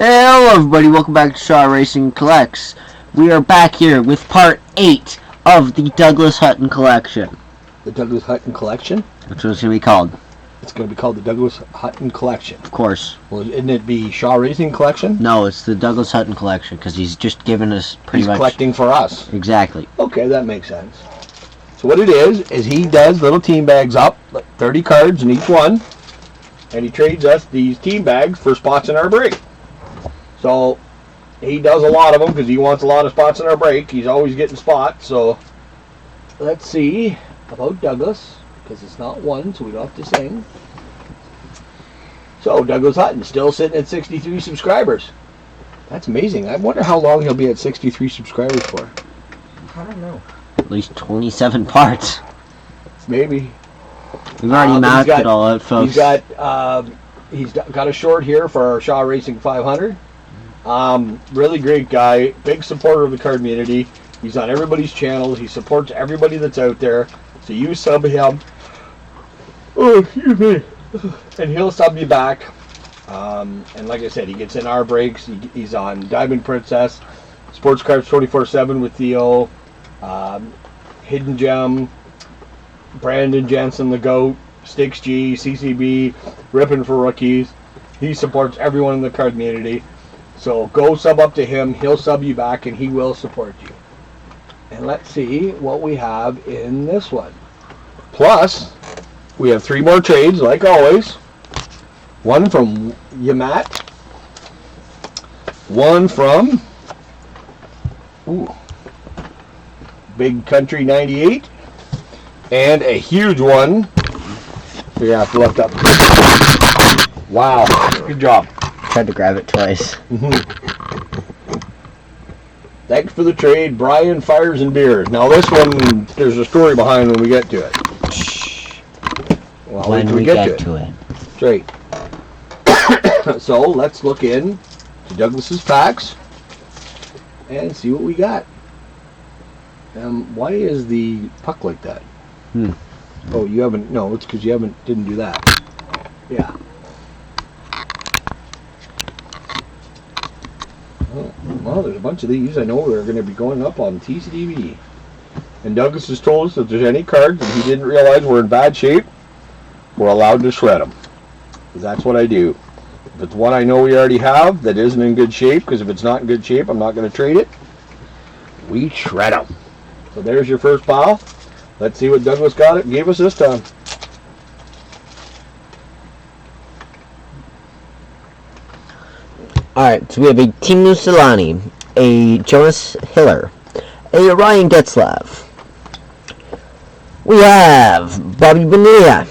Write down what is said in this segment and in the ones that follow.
Hello everybody, welcome back to Shaw Racing Collects. We are back here with part 8 of the Douglas Hutton collection. The Douglas Hutton collection? Which was going to be called? It's going to be called the Douglas Hutton collection. Of course. Well, isn't it be Shaw Racing collection? No, it's the Douglas Hutton collection, because he's just given us pretty much... He's collecting for us. Exactly. Okay, that makes sense. So what it is he does little team bags up, like 30 cards in each one, and he trades us these team bags for spots in our break. So he does a lot of them because he wants a lot of spots in our break. He's always getting spots. So let's see about Douglas, because it's not one, so we don't have to sing. So Douglas Hutton still sitting at 63 subscribers. That's amazing. I wonder how long he'll be at 63 subscribers for. I don't know. At least 27 parts. Maybe. We've already mapped it all out, folks. He's got a short here for our Shaw Racing 500. Really great guy, big supporter of the card community. He's on everybody's channels. He supports everybody that's out there. So you sub him. Oh, excuse me. And he'll sub you back. And like I said, he gets in our breaks. He's on Diamond Princess, Sports Cards 24/7 with Theo, Hidden Gem, Brandon Jensen, the GOAT, Sticks G, CCB, Ripping for Rookies. He supports everyone in the card community. So go sub up to him, he'll sub you back, and he will support you. And let's see what we have in this one. Plus, we have 3 more trades, like always. One from Yamat. One from Big Country 98. And a huge one. We have to lift up. Wow, good job. Tried to grab it twice. Thanks for the trade, Brian Fires and Beers. Now this one, there's a story behind when we get to it. Shh. Well, When we get to it. Straight. So let's look in to Douglas's packs and see what we got. Why is the puck like that? Oh, you haven't. No, it's because you didn't do that. Yeah. Oh, well, there's a bunch of these I know are going to be going up on TCDB. And Douglas has told us that if there's any cards that he didn't realize were in bad shape, we're allowed to shred them. Because that's what I do. If it's one I know we already have that isn't in good shape, because if it's not in good shape, I'm not going to trade it, we shred them. So there's your first pile. Let's see what Douglas gave us this time. Alright, so we have a Teemu Selanne, a Jonas Hiller, a Ryan Getzlav. We have Bobby Bonilla,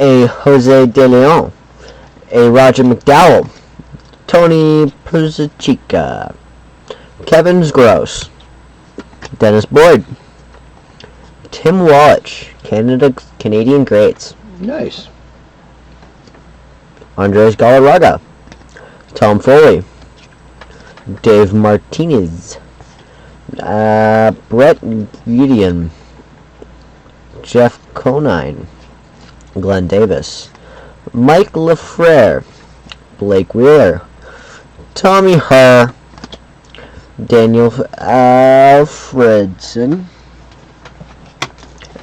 a Jose De Leon, a Roger McDowell, Tony Puzzichica, Kevin Gross, Dennis Boyd, Tim Wallach, Canadian Greats. Nice. Andres Galarraga, Tom Foley, Dave Martinez, Brett Gideon, Jeff Conine, Glenn Davis, Mike Lafrere, Blake Wheeler, Tommy Herr, Daniel Alfredson,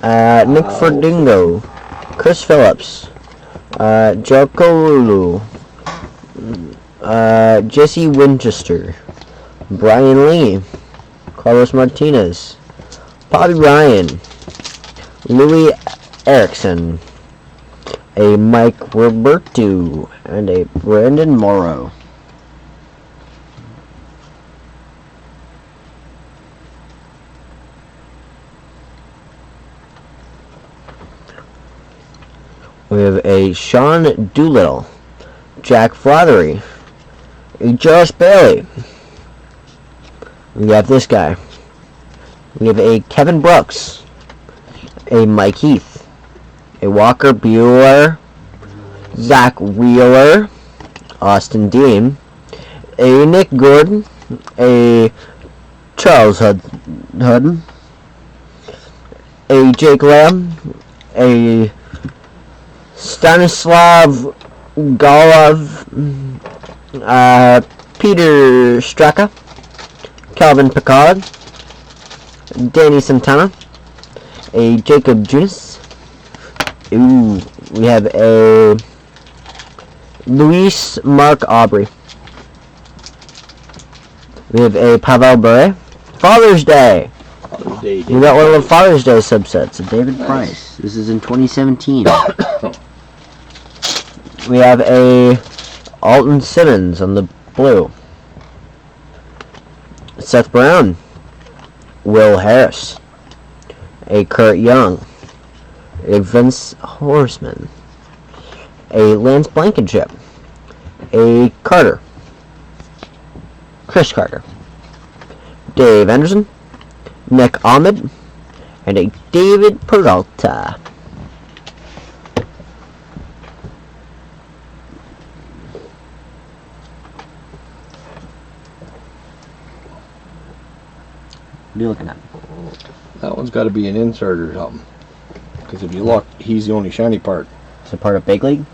Nick Ferdingo, Chris Phillips, Joko Lulu, Jesse Winchester, Brian Lee, Carlos Martinez, Bobby Ryan, Louis Erickson, a Mike Roberto, and a Brandon Morrow. We have a Sean Doolittle, Jack Flathery, a Josh Bailey. We have this guy. We have a Kevin Brooks, a Mike Heath, a Walker Bueller, Zach Wheeler, Austin Dean, a Nick Gordon, a Charles Hutton, a Jake Lamb, a Stanislav Golov, Peter Straka, Calvin Picard, Danny Santana, a Jacob Junis. Ooh, we have a Luis Mark Aubrey. We have a Pavel Bure. Father's Day. We got one of the Father's Day subsets, a David Price. This is in 2017. We have a Alton Simmons on the blue. Seth Brown. Will Harris. A Kurt Young. A Vince Horseman. A Lance Blankenship. A Carter. Chris Carter. Dave Anderson. Nick Ahmed. And a David Peralta. What are you looking at? That one's got to be an insert or something. Because if you look, he's the only shiny part. Is it part of Big League?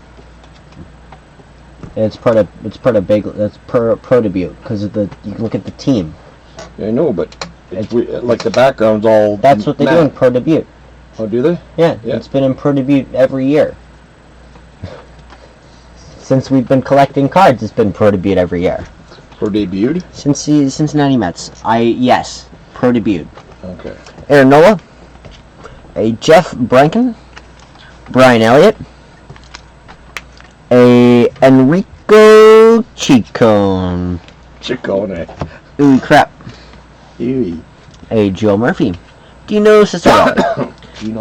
It's part of Big. That's pro debut because of the. You can look at the team. Yeah, I know, but like the background's all. That's what they do in pro debut. Oh, do they? Yeah, it's been in pro debut every year. Since we've been collecting cards, it's been pro debut every year. Pro debuted? Since the Cincinnati Mets, yes, pro debut. Okay. Aaron Nola, a Jeff Branken, Brian Elliott, a Enrico Ciccone. Ciccone. Ooh, crap. Ewy. A Joe Murphy. Dino Cicero.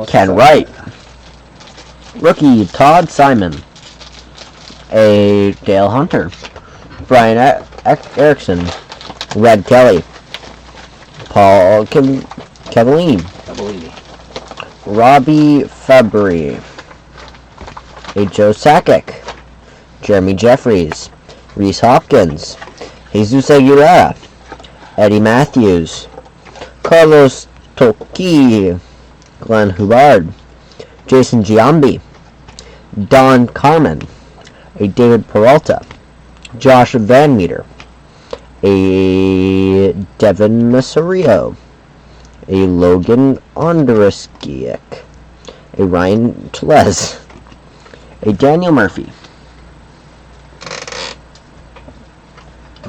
Ken Wright. Rookie Todd Simon. A Dale Hunter. Brian Erickson. Red Kelly. Paul Cavallini. Robbie Fabry. A Joe Sakic. Jeremy Jeffries. Reese Hopkins. Jesus Aguilera. Eddie Matthews. Carlos Tolki. Glenn Hubbard. Jason Giambi. Don Carmen. A David Peralta. Josh Van Meter. A Devin Masario. A Logan Ondreskiak. A Ryan Tellez. A Daniel Murphy.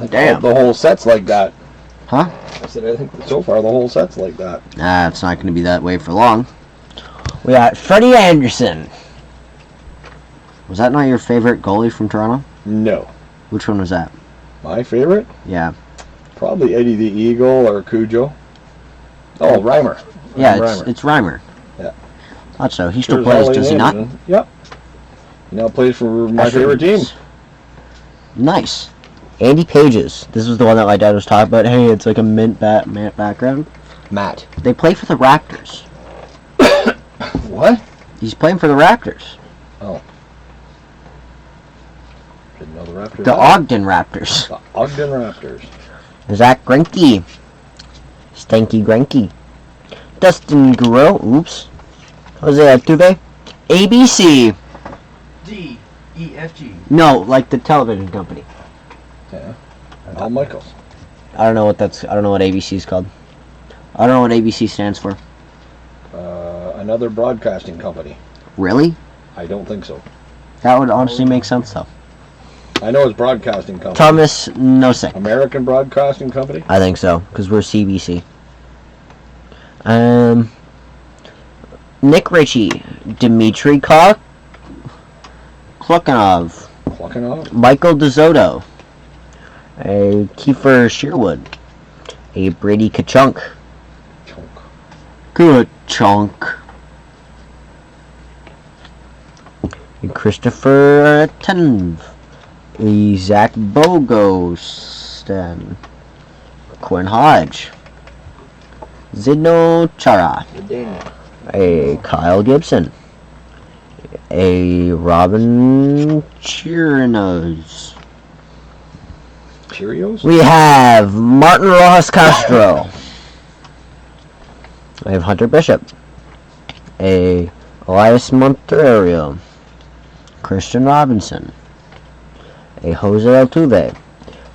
Damn. The whole set's like that. Huh? I said, I think so far the whole set's like that. It's not going to be that way for long. We got Freddie Anderson. Was that not your favorite goalie from Toronto? No. Which one was that? My favorite? Yeah. Probably Eddie the Eagle or Cujo. Oh, Reimer. Yeah, it's Reimer. Yeah. Thought so. He still plays, does he not? Yep. He now plays for my favorite team. Nice. Andy Pages. This was the one that my dad was talking about. Hey, it's like a mint background. Matt. They play for the Raptors. What? He's playing for the Raptors. Oh. Didn't know the Raptors. The Ogden Raptors. The Ogden Raptors. Zach Greinke. Stanky Greinke. Dustin Guerrero. Oops. Jose Altuve. ABC. D-E-F-G. No, like the television company. Yeah. Al Michaels. I don't know what ABC is called. I don't know what ABC stands for. Another broadcasting company. Really? I don't think so. That would honestly make sense, though. I know it's broadcasting company. Thomas Nosek. American Broadcasting Company? I think so, because we're CBC. Nick Ritchie. Dmitry Klukhanov. Michael DeZotto. A Kiefer Sherwood. A Brady Kachunk. Good chunk. A Christopher Tenv. A Zach Bogostan. Quinn Hodge. Zidno Chara. A Kyle Gibson. A Robin Chirinos. Cheerios? We have Martin Rojas Castro. I have Hunter Bishop. A Elias Monterio. Christian Robinson. a Jose Altuve.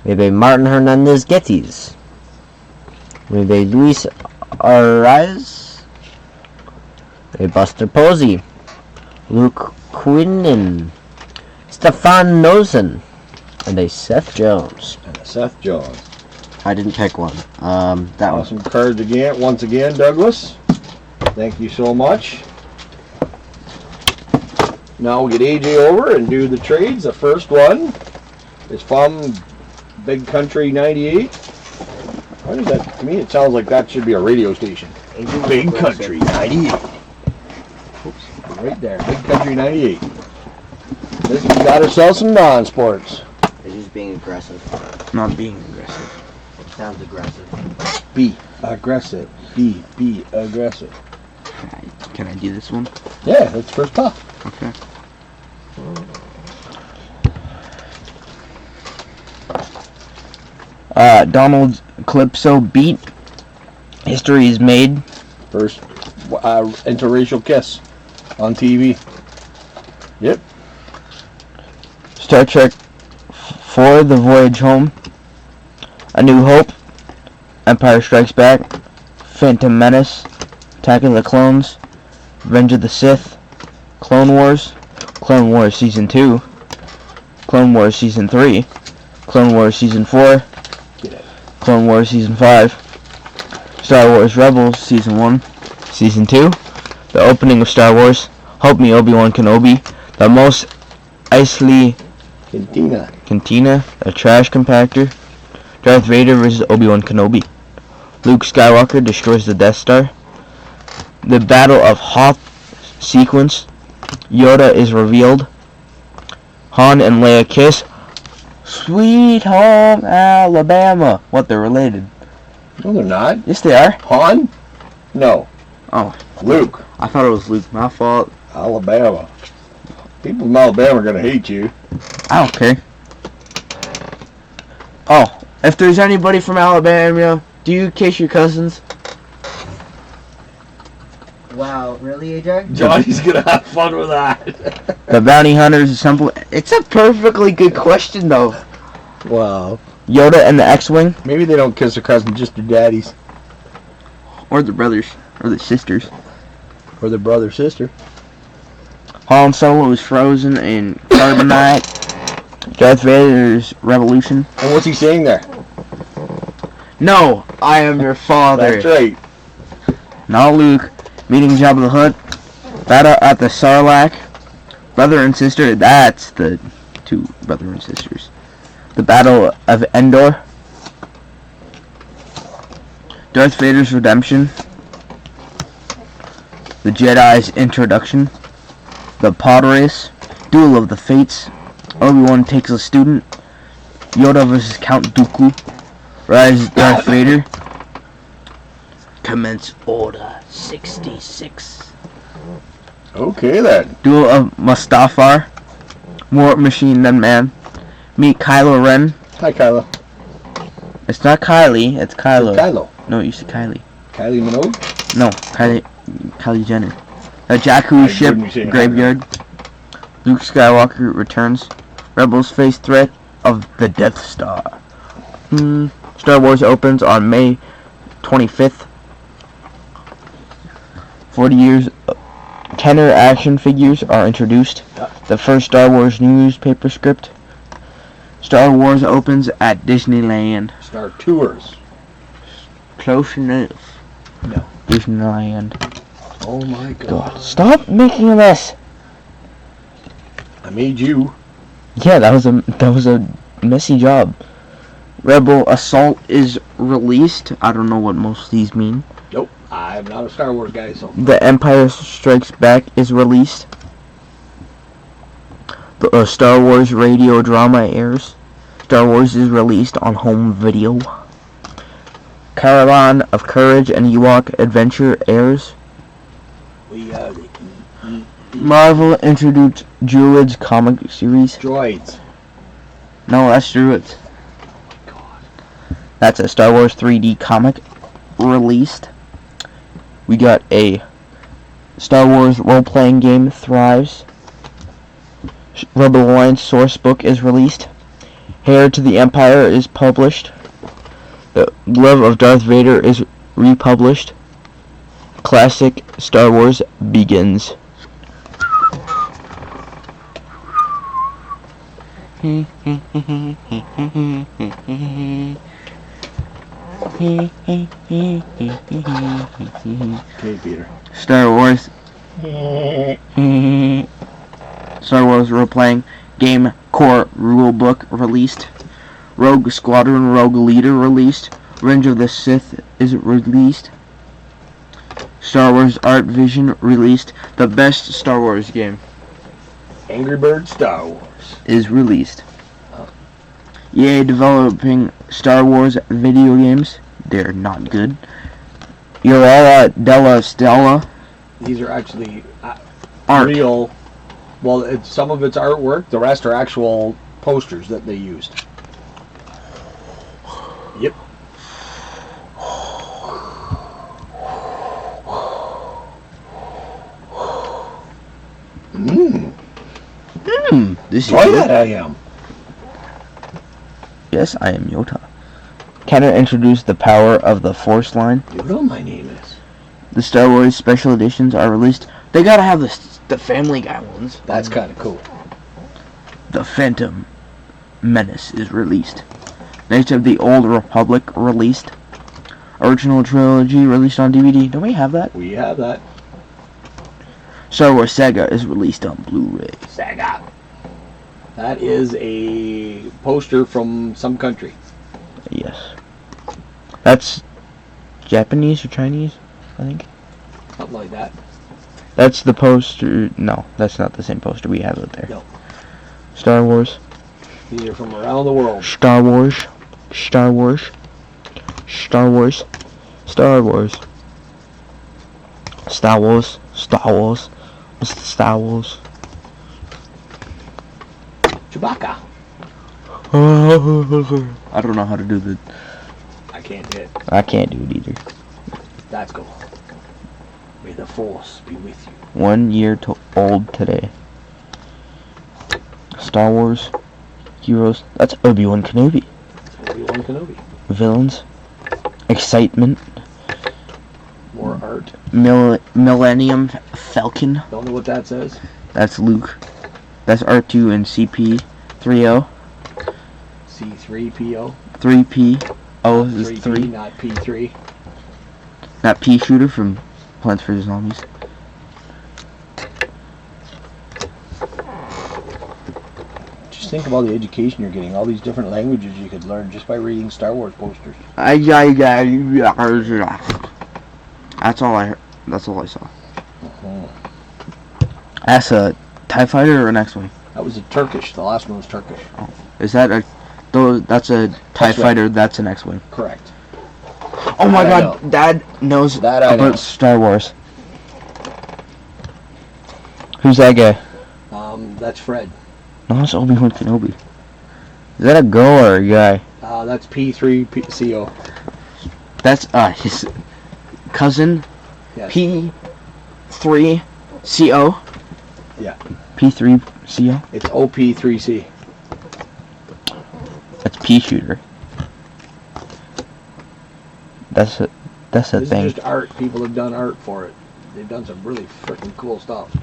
We have a Martin Hernandez Gettis. We have a Luis Arraez. A Buster Posey. Luke Quinlan. Stefan Nosen. And a Seth Jones. I didn't pick one. That awesome cards again. Once again, Douglas. Thank you so much. Now we'll get AJ over and do the trades. The first one is from Big Country 98. What is that? To me, it sounds like that should be a radio station. Big Country 98. Oops, right there. Big Country 98. This has got ourselves some non-sports. It's just being aggressive. Not being aggressive. Sounds aggressive. Be aggressive. Be aggressive. Can I do this one? Yeah, that's first pop. Okay. Donald Calypso beat. History is made. First interracial kiss on TV. Yep. Star Trek 4, The Voyage Home. A New Hope. Empire Strikes Back. Phantom Menace. Attack of the Clones. Revenge of the Sith. Clone Wars. Clone Wars Season 2. Clone Wars Season 3. Clone Wars Season 4. Clone Wars Season 5. Star Wars Rebels Season 1. Season 2. The opening of Star Wars. Help Me Obi-Wan Kenobi. The Most Eisley Cantina. A Trash Compactor. Darth Vader vs. Obi-Wan Kenobi. Luke Skywalker destroys the Death Star. The Battle of Hoth sequence. Yoda is revealed. Han and Leia kiss. Sweet Home Alabama. What, they're related? No, they're not. Yes, they are. Han? No. Oh. Luke. I thought it was Luke. My fault. Alabama. People in Alabama are going to hate you. I don't care. Oh, if there's anybody from Alabama, do you kiss your cousins? Wow, really, AJ? Johnny's going to have fun with that. The bounty hunters assemble. It's a perfectly good question, though. Wow. Yoda and the X-Wing? Maybe they don't kiss their cousins, just their daddies. Or the brothers. Or the sisters. Or their brother, sister. Han Solo is frozen in carbonite. Darth Vader's revolution. And what's he saying there? No, I am your father. That's right. Now Luke, meeting Jabba the Hutt. Battle at the Sarlacc. Brother and sister, that's the two brother and sisters. The Battle of Endor. Darth Vader's redemption. The Jedi's introduction. The Pod Race. Duel of the Fates. Obi-Wan takes a student. Yoda vs. Count Dooku. Rise of Darth Vader. Commence Order 66. Okay then. Duel of Mustafar. More machine than man. Meet Kylo Ren. Hi, Kylo. It's not Kylie, it's Kylo. Kylo. No, you said Kylie. Kylie Minogue? No, Kylie Jenner. A Jakku ship graveyard. Luke Skywalker returns. Rebels face threat of the Death Star. Star Wars opens on May 25th. 40 years. Kenner action figures are introduced. The first Star Wars newspaper script. Star Wars opens at Disneyland. Star Tours. Close enough. No. Disneyland. Oh my God. Stop making a mess. I made you. Yeah, that was a messy job. Rebel Assault is released. I don't know what most of these mean. Nope. I'm not a Star Wars guy, so. The Empire Strikes Back is released. The Star Wars radio drama airs. Star Wars is released on home video. Caravan of Courage and Ewok Adventure airs. We are the Marvel introduced Druids comic series. droids. No, that's Druids. God. That's a Star Wars 3D comic released. We got a Star Wars role-playing game, Thrives. Rebel Alliance source book is released. Heir to the Empire is published. The Glove of Darth Vader is republished. Classic Star Wars begins. Okay, Peter. Star Wars. Star Wars role-playing game core rulebook released. Rogue Squadron Rogue Leader released. Revenge of the Sith is released. Star Wars Art Vision released. The best Star Wars game Angry Bird Star Wars is released. EA developing Star Wars video games. They're not good. Youre Della Stella. These are actually Art. real. Well, some of it's artwork. The rest are actual posters that they used. Yep. This is Boy, good. that I am. Yes, I am Yota. Canada introduced the Power of the Force line. You know my name is. The Star Wars special editions are released. They gotta have the Family Guy ones. That's kind of cool. The Phantom Menace is released. Knights of the Old Republic released. Original trilogy released on DVD. Don't we have that? We have that. Star Wars Saga is released on Blu-ray. Saga. That is a poster from some country. Yes. That's Japanese or Chinese, I think. Something like that. That's the poster. No, that's not the same poster. We have it there. No. Star Wars. These are from around the world. Star Wars. Star Wars. Star Wars. Star Wars. Star Wars. Star Wars. What's the Star Wars? Chewbacca. I don't know how to do the. I can't do it. I can't do it either. That's cool. May the Force be with you. 1 year old today. Star Wars. Heroes. That's Obi-Wan Kenobi. Obi-Wan Kenobi. Villains. Excitement. More art. Millennium Falcon. Don't know what that says. That's Luke. That's R2 and CP-30. C3PO. 3P. Oh, this is 3P, 3. not P3. Not Pea Shooter from Plants vs. Zombies. Just think of all the education you're getting. All these different languages you could learn just by reading Star Wars posters. That's all I heard. That's all I saw. Uh-huh. That's a TIE Fighter or an X-Wing? That was a Turkish. The last one was Turkish. Is that a... Though that's a TIE X-Wing. Fighter, that's an X-Wing. Correct. Oh my That I god, Dad knows That I about know. Star Wars. Who's that guy? That's Fred. No, it's Obi-Wan Kenobi. Is that a girl or a guy? That's P3CO. That's his cousin. Yes. P3CO. Yeah. P3CO. It's OP3C. That's Pea Shooter. That's a This thing. is just art. People have done art for it. They've done some really freaking cool stuff.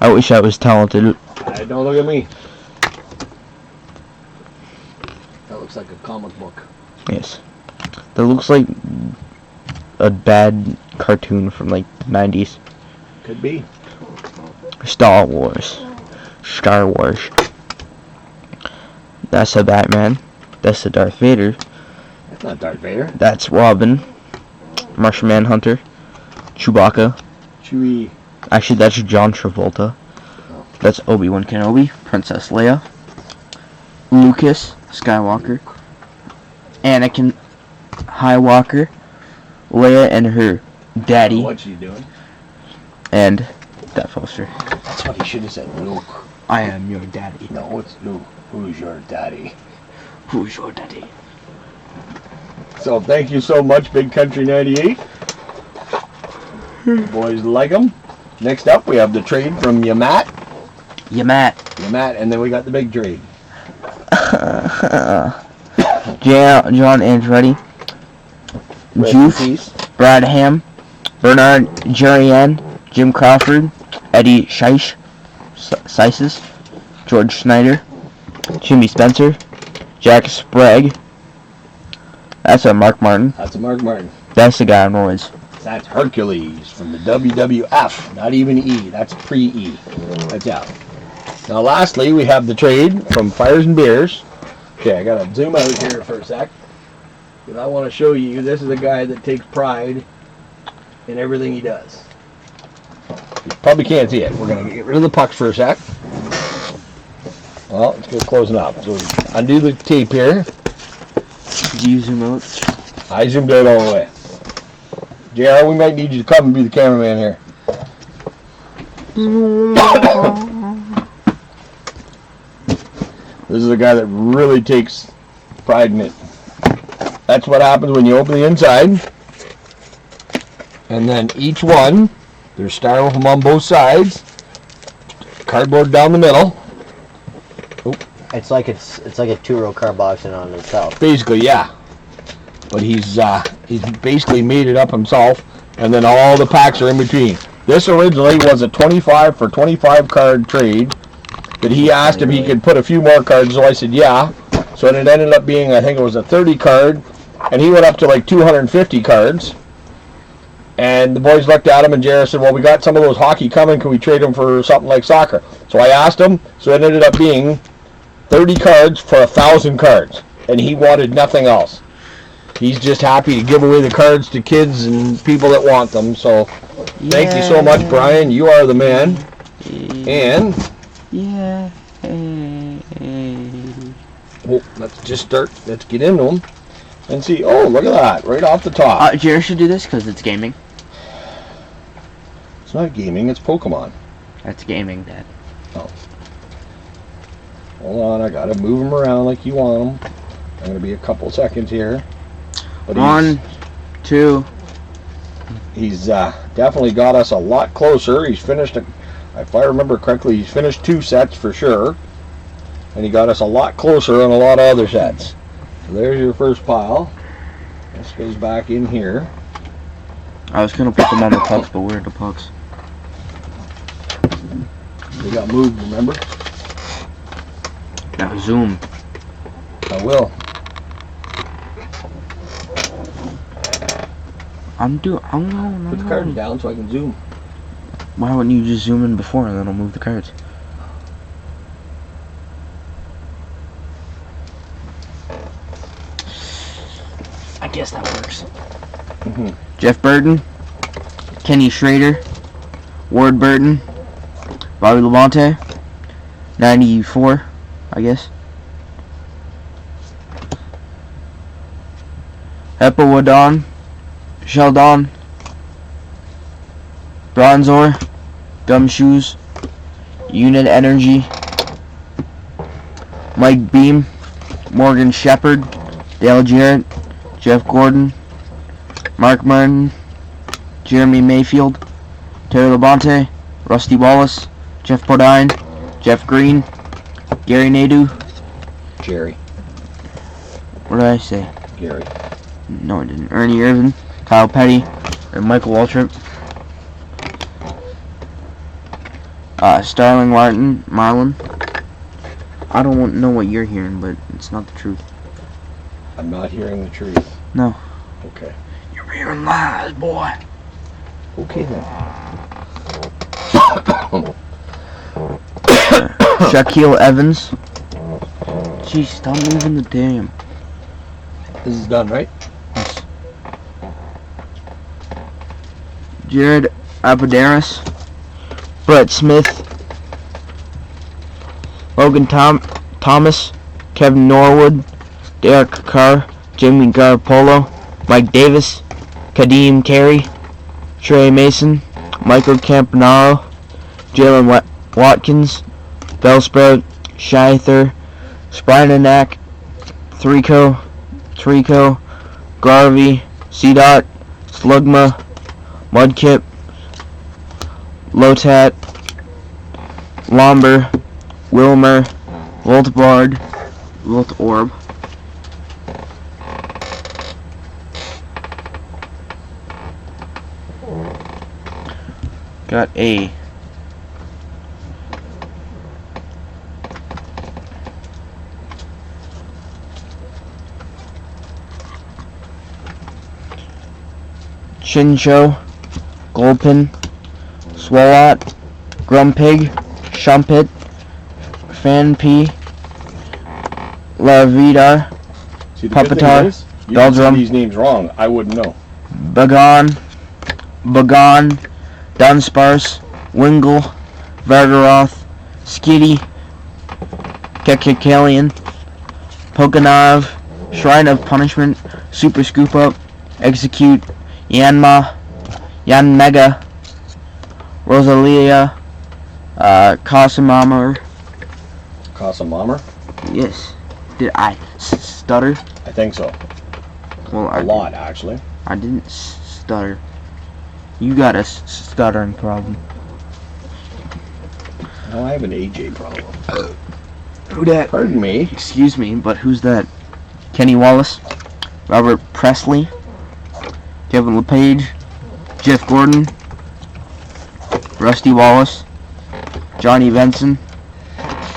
I wish I was talented. Don't look at me. That looks like a comic book. Yes. That looks like a bad cartoon from like the 90s. Could be. Star Wars. Star Wars. That's a Batman. That's a Darth Vader. That's not Darth Vader. That's Robin. Martian Manhunter. Chewbacca. Chewie. Actually, that's John Travolta. Oh. That's Obi-Wan Kenobi. Princess Leia. Lucas Skywalker. Anakin Skywalker. Leia and her daddy. What's she doing? And that poster. That's what he should have said. Luke. I am your daddy. No, it's Luke. Who's your daddy? Who's your daddy? So thank you so much, Big Country 98. Boys like them. Next up, we have the trade from Yamat. Yamat. Yamat, and then we got the big trade. John Andretti, Rest in Juice, peace. Brad Ham, Bernard Jerian, Jim Crawford, Eddie Seises, George Snyder, Jimmy Spencer, Jack Sprague. That's a Mark Martin. That's a Mark Martin. That's the guy on roids. That's Hercules from the WWF. Not even E. That's pre-E. That's out. Now, lastly, we have the trade from Fires and Beers. Okay, I gotta zoom out here for a sec. Because I want to show you, this is a guy that takes pride in everything he does. You probably can't see it. We're gonna get rid of the pucks for a sec. Well, it's good closing up. So undo the tape here. Did you zoom out? I zoomed out all the way. JR, we might need you to come and be the cameraman here. This is a guy that really takes pride in it. That's what happens when you open the inside. And then each one, there's styrofoam on both sides, cardboard down the middle. It's like a 2-row car boxing on itself. Basically, yeah. But he's basically made it up himself, and then all the packs are in between. This originally was a 25 for 25 card trade that he asked if he could put a few more cards, so I said yeah. So it ended up being, I think it was a 30 card, and he went up to like 250 cards. And the boys looked at him, and Jared said, well, we got some of those hockey coming, can we trade them for something like soccer? So I asked him, so it ended up being 30 cards for 1,000 cards, and he wanted nothing else. He's just happy to give away the cards to kids and people that want them. So thank you so much, Brian. You are the man. And well, let's just start. Let's get into them and see. Oh, look at that. Right off the top. Jerry should do this because it's gaming. It's not gaming. It's Pokemon. That's gaming, Dad. Oh. Hold on. I got to move them around like you want them. I'm going to be a couple seconds here. But 1, 2. He's definitely got us a lot closer. He's finished, if I remember correctly, he's finished 2 sets for sure. And he got us a lot closer on a lot of other sets. So there's your first pile. This goes back in here. I was going to put them on the pucks, but where are the pucks? They got moved, remember? Now zoom. I will. I'm Put the cards down so I can zoom. Why wouldn't you just zoom in before and then I'll move the cards? I guess that works. Mm-hmm. Jeff Burton, Kenny Schrader, Ward Burton, Bobby Labonte, 94, I guess. Hepa Wadon, Sheldon, Bronzor, Gumshoes, Unit Energy, Mike Beam, Morgan Shepard, Dale Jarrett, Jeff Gordon, Mark Martin, Jeremy Mayfield, Terry Labonte, Rusty Wallace, Jeff Podine, Jeff Green, Gary Nadeau. Jerry. What did I say? Gary. No, I didn't. Ernie Irvin, Kyle Petty, and Michael Waltrip. Starling Marlin. I don't know what you're hearing, but it's not the truth. I'm not hearing the truth. No. Okay. You're hearing lies, boy. Okay then. Shaquille Evans. Jeez, stop moving the damn. This is done, right? Yes. Jared Apodaris, Brett Smith, Logan Thomas, Kevin Norwood, Derek Carr, Jimmy Garoppolo, Mike Davis, Kadeem Carey, Trey Mason, Michael Campanaro, Jalen Watkins, Bellsprout, Scheither, Sprinenack, Trico, Garvey, C-Dot, Slugma, Mudkip, Lotat, Lomber, Wilmer, Voltbard, Wilt Orb. Got a Chincho, Goldpin, Swalot, Grumpig, Shumpit, Fanpea, La Vida, See, the good thing Pupitar, is, you can say Doldrum, these names wrong. I wouldn't know. Bagon, Dunsparce, Wingle, Vargaroth, Skitty, Kekakalian, Pokénav, Shrine of Punishment, Super Scoop Up, Execute, Yanma, Yanmega, Rosalia, Casamammer. Casamammer? Yes. Did I stutter? I think so. Well, A lot, actually. I didn't stutter. You got a stuttering problem. No, I have an AJ problem. Who dat? Pardon me. Excuse me, but who's that? Kenny Wallace, Robert Presley, Kevin LePage, Jeff Gordon, Rusty Wallace, Johnny Benson,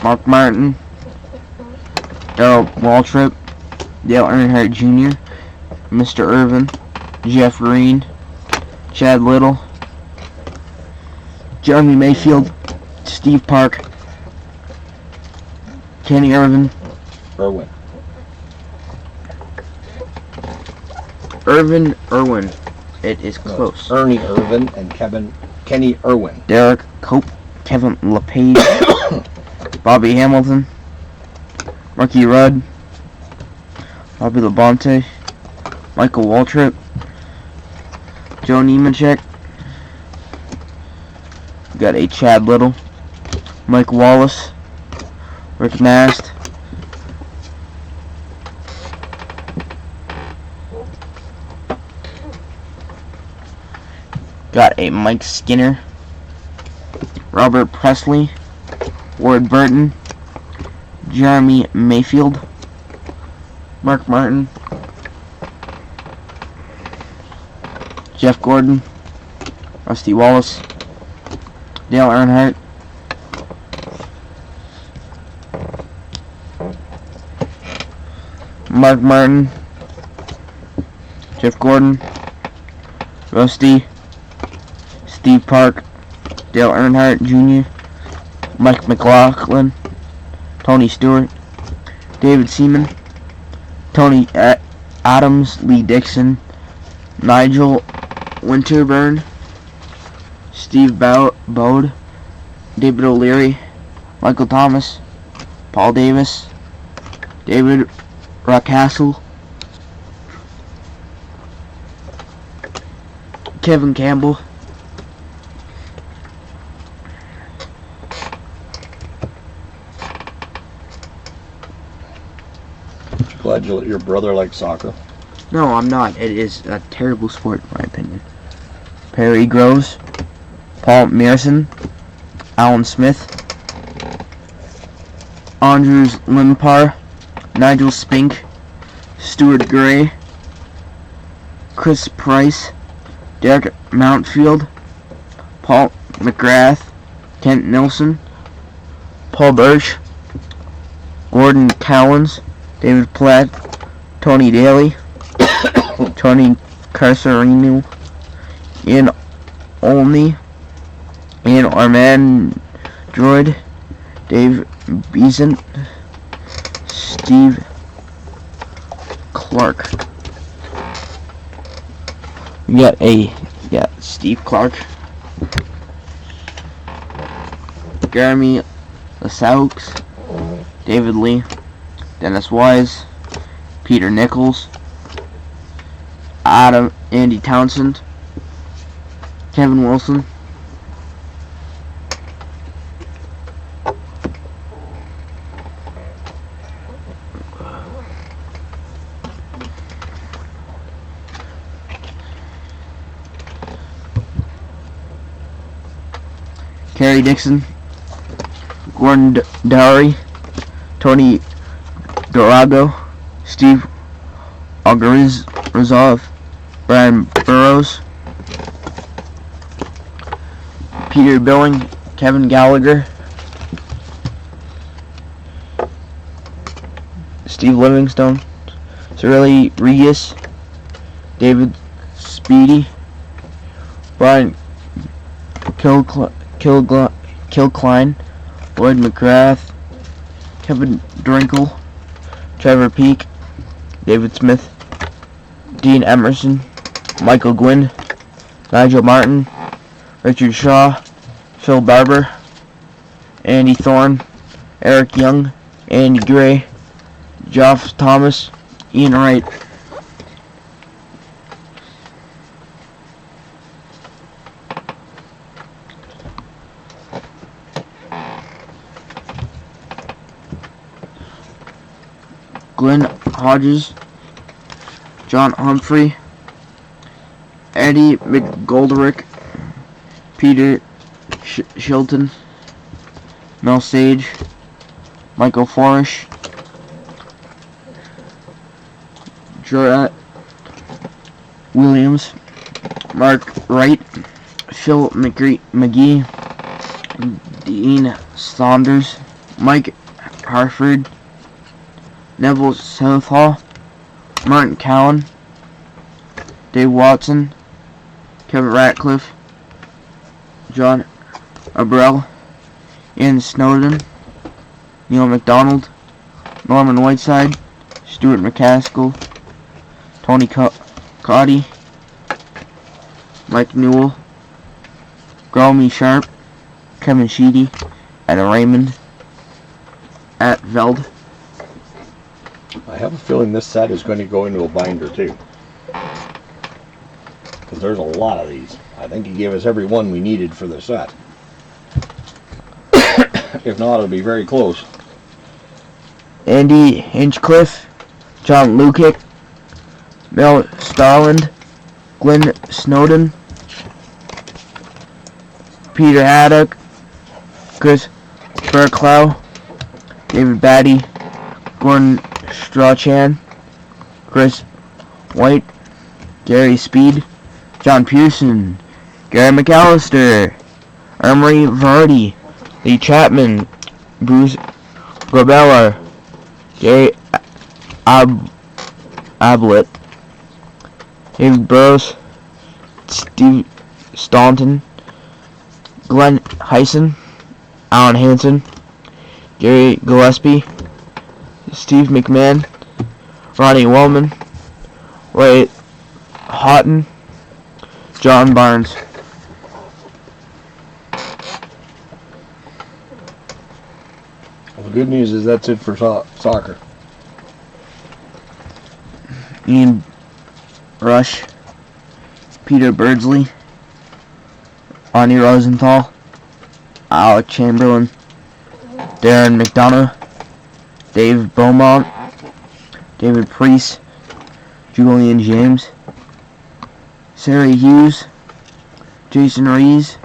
Mark Martin, Darrell Waltrip, Dale Earnhardt Jr., Mr. Irvin, Jeff Green, Chad Little, Jeremy Mayfield, Steve Park, Kenny Irvin, Irwin. Irwin. It is close. Ernie Irvin and Kenny Irwin. Derek Cope, Kevin LePage, Bobby Hamilton, Marky Rudd, Bobby Labonte, Michael Waltrip, Joe Nemechek. Got a Chad Little, Mike Wallace, Rick Nast, got a Mike Skinner, Robert Presley, Ward Burton, Jeremy Mayfield, Mark Martin, Jeff Gordon, Rusty Wallace, Dale Earnhardt, Mark Martin, Jeff Gordon, Rusty, Steve Park, Dale Earnhardt Jr., Mike McLaughlin, Tony Stewart, David Seaman, Tony Adams, Lee Dixon, Nigel Winterburn, Steve Bode, David O'Leary, Michael Thomas, Paul Davis, David Rockcastle, Kevin Campbell, Glad you let your brother like soccer. No, I'm not. It is a terrible sport, in my opinion. Perry Groves, Paul Mearson, Alan Smith, Andrews Limpar, Nigel Spink, Stuart Gray, Chris Price, Derek Mountfield, Paul McGrath, Kent Nilsson, Paul Birch, Gordon Cowens, David Platt, Tony Daly, Tony Carcerino, Ian Olney, Ian Armand Droid, Dave Beeson, Steve Clark. We got Steve Clark, Jeremy Lasaux, David Lee, Dennis Wise, Peter Nichols, Andy Townsend, Kevin Wilson, Kerry Dixon, Gordon Dowry, Tony Durago, Steve Resolve, Brian Burrows, Peter Billing, Kevin Gallagher, Steve Livingstone, Cirelli Regis, David Speedy, Brian Kilkline, Lloyd McGrath, Kevin Drinkle, Trevor Peak, David Smith, Dean Emerson, Michael Gwynn, Nigel Martin, Richard Shaw, Phil Barber, Andy Thorne, Eric Young, Andy Gray, Geoff Thomas, Ian Wright. Glenn Hodges, John Humphrey, Eddie McGoldrick, Peter Shilton, Mel Sage, Michael Forish, Jarrett Williams, Mark Wright, Phil McGee, Dean Saunders, Mike Harford, Neville Southall, Martin Cowan, Dave Watson, Kevin Ratcliffe, John Abrell, Ian Snowden, Neil McDonald, Norman Whiteside, Stuart McCaskill, Tony Cotty, Mike Newell, Gromie Sharp, Kevin Sheedy, and Raymond Atveld. I have a feeling this set is going to go into a binder too, because there's a lot of these. I think he gave us every one we needed for the set. If not, it'll be very close. Andy Hinchcliffe, John Lukic, Mel Starland, Glenn Snowden, Peter Haddock, Chris Burklow, David Batty, Gordon Strachan, Chris White, Gary Speed, John Pearson, Gary McAllister, Emery Vardy, Lee Chapman, Bruce Grabella, Gary Ablett, David Burrows, Steve Staunton, Glenn Heisen, Alan Hansen, Gary Gillespie, Steve McMahon, Ronnie Wellman, Ray Houghton, John Barnes. Well, the good news is that's it for soccer. Ian Rush, Peter Birdsley, Ronnie Rosenthal, Alec Chamberlain, Darren McDonough, Dave Beaumont, David Priest, Julian James, Sarah Hughes, Jason Rees,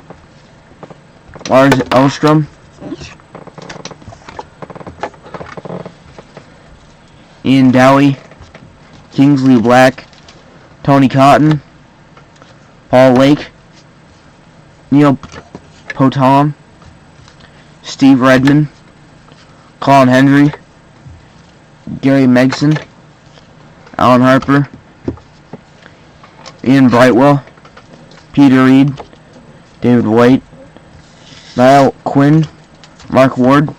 Lars Elstrom, Ian Dowie, Kingsley Black, Tony Cotton, Paul Lake, Neil Poton, Steve Redmond, Colin Hendry, Gary Megson, Alan Harper, Ian Brightwell, Peter Reed, David White, Niall Quinn, Mark Ward.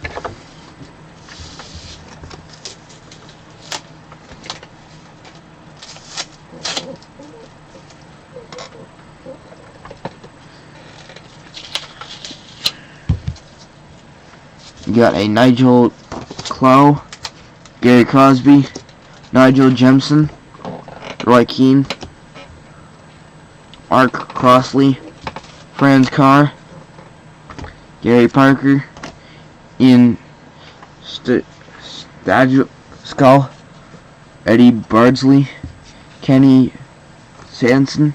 You got a Nigel Clow, Gary Crosby, Nigel Jemson, Roy Keane, Mark Crossley, Franz Carr, Gary Parker, Ian Skull, Eddie Bardsley, Kenny Sanson,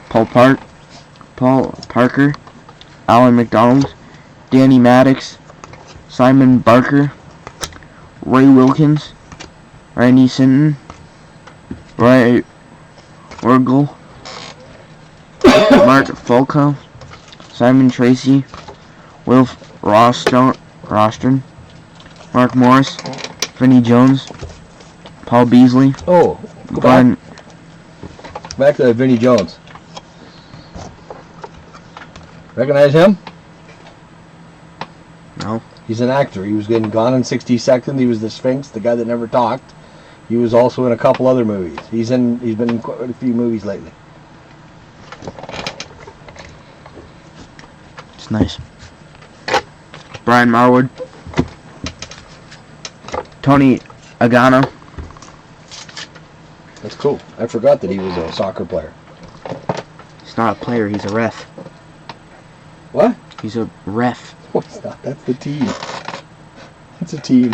Paul Parker, Alan McDonald, Danny Maddox, Simon Barker, Ray Wilkins, Randy Sinton, Ray Orgel, Mark Falco, Simon Tracy, Wilf Rostron, Mark Morris, Vinnie Jones, Paul Beasley, Oh, go Brian. Back to Vinnie Jones. Recognize him? No. He's an actor. He was in Gone in 60 Seconds. He was the Sphinx, the guy that never talked. He was also in a couple other movies. He's been in quite a few movies lately. It's nice. Brian Marwood, Tony Agana. That's cool. I forgot that he was a soccer player. He's not a player, he's a ref. What? He's a ref. Oh, it's not. That's the team. It's a team.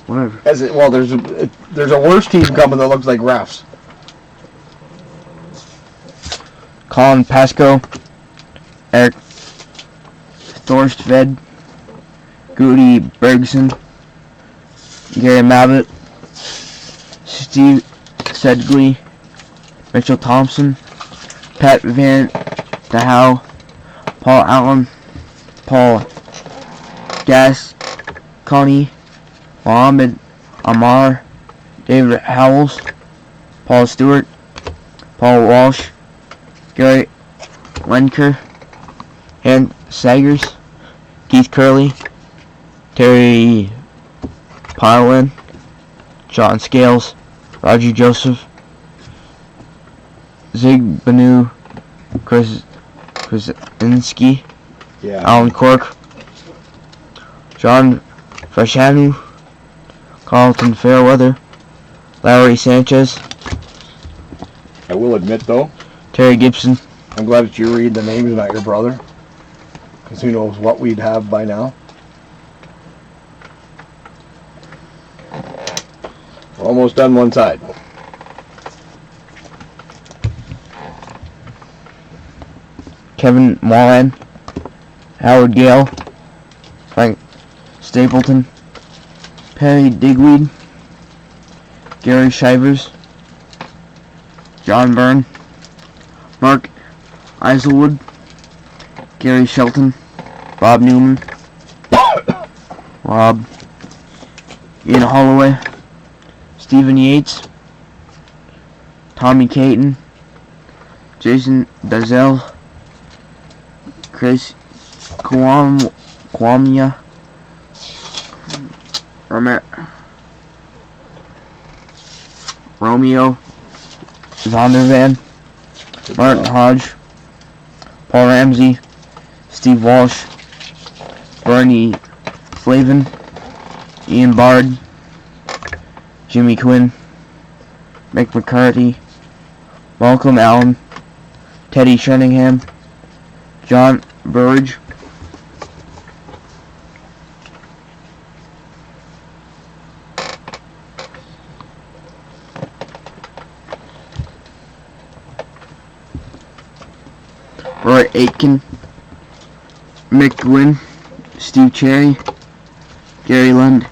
Whatever. Well, there's a worse team coming that looks like refs. Colin Pascoe, Eric Thorstved, Goody Bergson, Gary Mabbitt, Steve Sedgley, Mitchell Thompson, Pat Van DeHow, Paul Allen, Paul Gascony, Mohammed Amar, David Howells, Paul Stewart, Paul Walsh, Gary Lenker, Ann Sagers, Keith Curley, Terry Pilin, John Scales, Roger Joseph, Zig Banu Krasinski, Alan Cork, John Fashanu, Carlton Fairweather, Larry Sanchez, I will admit, though, Terry Gibson. I'm glad that you read the names, not your brother. Because who knows what we'd have by now. We're almost done one side. Kevin Moran, Howard Gale, Frank Stapleton, Perry Digweed, Gary Shivers, John Byrne, Mark Iselwood, Gary Shelton, Bob Newman, Rob, Ian Holloway, Stephen Yates, Tommy Caton, Jason Dazell, Chris Kwamia, Romeo Zondervan, Martin Hodge, Paul Ramsey, Steve Walsh, Bernie Flavin, Ian Bard, Jimmy Quinn, Mick McCarthy, Malcolm Allen, Teddy Sheringham, John Burridge, Roy Aitken, Mick Gwynn, Steve Cherry, Gary Lund,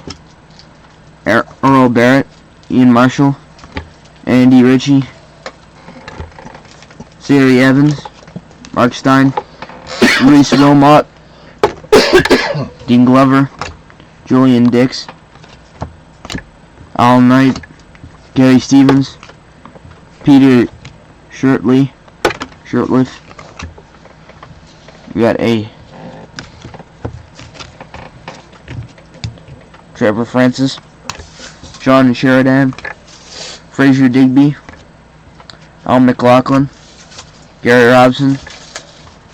Earl Barrett, Ian Marshall, Andy Ritchie, Siri Evans, Mark Stein, Reese Wilmot, Dean Glover, Julian Dix, Alan Knight, Gary Stevens, Peter Shirtliff. We got a Trevor Francis, Sean Sheridan, Fraser Digby, Al McLaughlin, Gary Robson,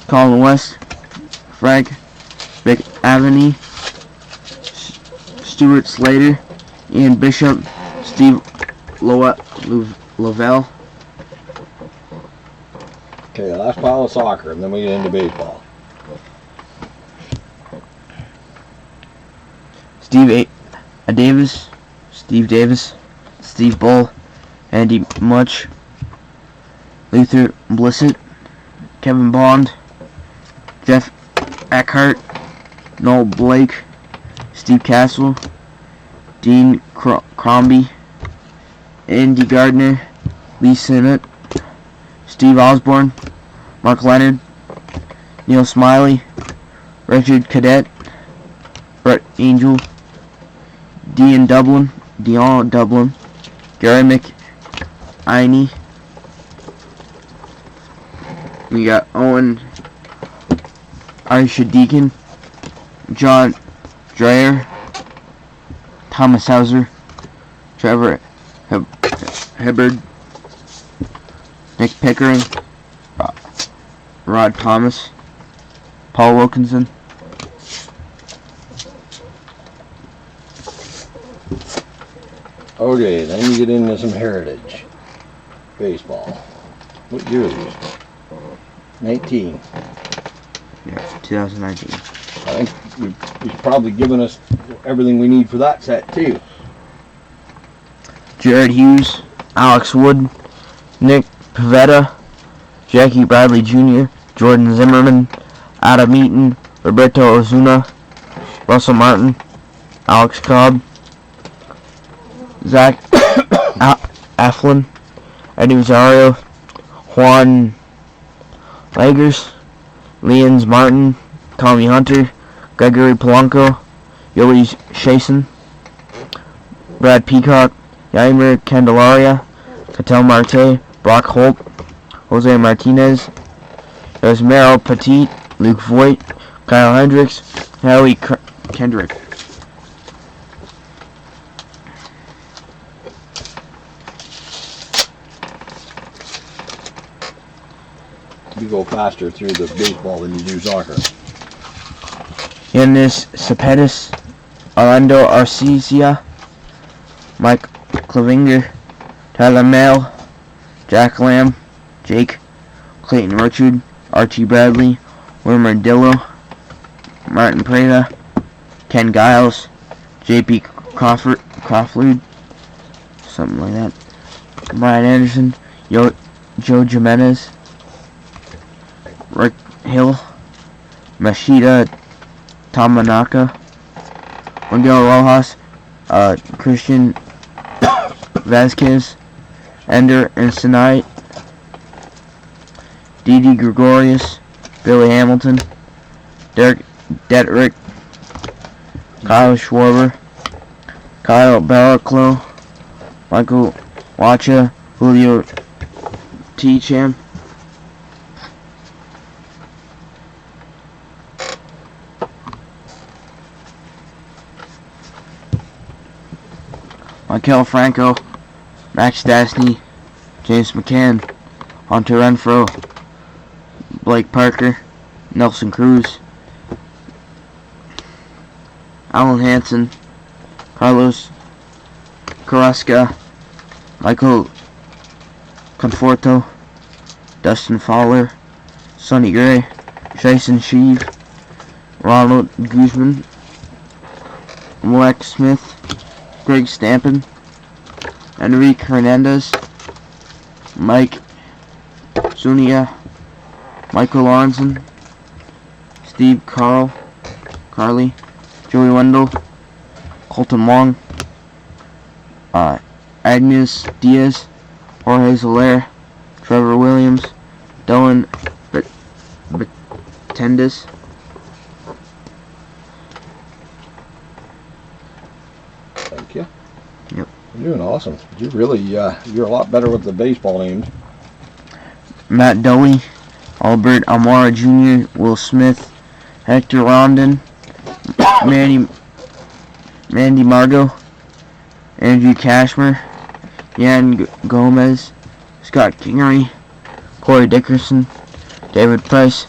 Colin West, Frank McAvaney, Stuart Slater, Ian Bishop, Steve Lovell. Okay, last pile of soccer, and then we get into baseball. Steve Davis, Steve Bull, Andy Much, Luther Blissett, Kevin Bond, Jeff Eckhart, Noel Blake, Steve Castle, Dean Crombie, Andy Gardner, Lee Simmett, Steve Osborne, Mark Leonard, Neil Smiley, Richard Cadet, Brett Angel, Dion Dublin, Gary McIney. We got Owen Aisha Deacon, John Dreyer, Thomas Hauser, Trevor Hibbard, Nick Pickering, Rod Thomas, Paul Wilkinson. Okay, then you get into some heritage baseball. What year is this? 19. Yeah, 2019. I think he's probably given us everything we need for that set too. Jared Hughes, Alex Wood, Nick Pavetta, Jackie Bradley Jr., Jordan Zimmerman, Adam Eaton, Roberto Ozuna, Russell Martin, Alex Cobb, Zach Eflin, Eddie Rosario, Juan Lagers, Leons Martin, Tommy Hunter, Gregory Polanco, Youri Shason, Brad Peacock, Yaimer Candelaria, Cattell Marte, Brock Holt, Jose Martinez, Esmero Petit, Luke Voigt, Kyle Hendricks, Howie Kendrick. You go faster through the baseball than you do soccer. Yannis Cepetis, Orlando Arcia, Mike Clavinger, Tyler Mail, Jack Lamb, Jake, Clayton Richard, Archie Bradley, Wilmer Dillo, Martin Prada, Ken Giles, J.P. Crawford, something like that, Brian Anderson, Joe Jimenez, Rick Hill, Mashida Tamanaka, Miguel Rojas, Christian Vasquez, Ender Ensenite, Didi Gregorius, Billy Hamilton, Derek Detrick, Kyle Schwarber, Kyle Barraclough, Michael Wacha, Julio T-Cham, Michael Franco, Max Stastny, James McCann, Hunter Renfro, Blake Parker, Nelson Cruz, Alan Hansen, Carlos Carrasca, Michael Conforto, Dustin Fowler, Sonny Gray, Jason Sheave, Ronald Guzman, Malek Smith, Greg Stampin, Enrique Hernandez, Mike Zuniga, Michael Lawrenson, Steve Carley, Joey Wendell, Colton Wong, Agnes Diaz, Jorge Soler, Trevor Williams, Dylan Batendis, Thank you. Yep. You're doing awesome. You really, you're a lot better with the baseball names. Matt Dolly, Albert Amara Jr., Will Smith, Hector Rondon, Mandy Margot, Andrew Cashmer, Yan Gomez, Scott Kingery, Corey Dickerson, David Price,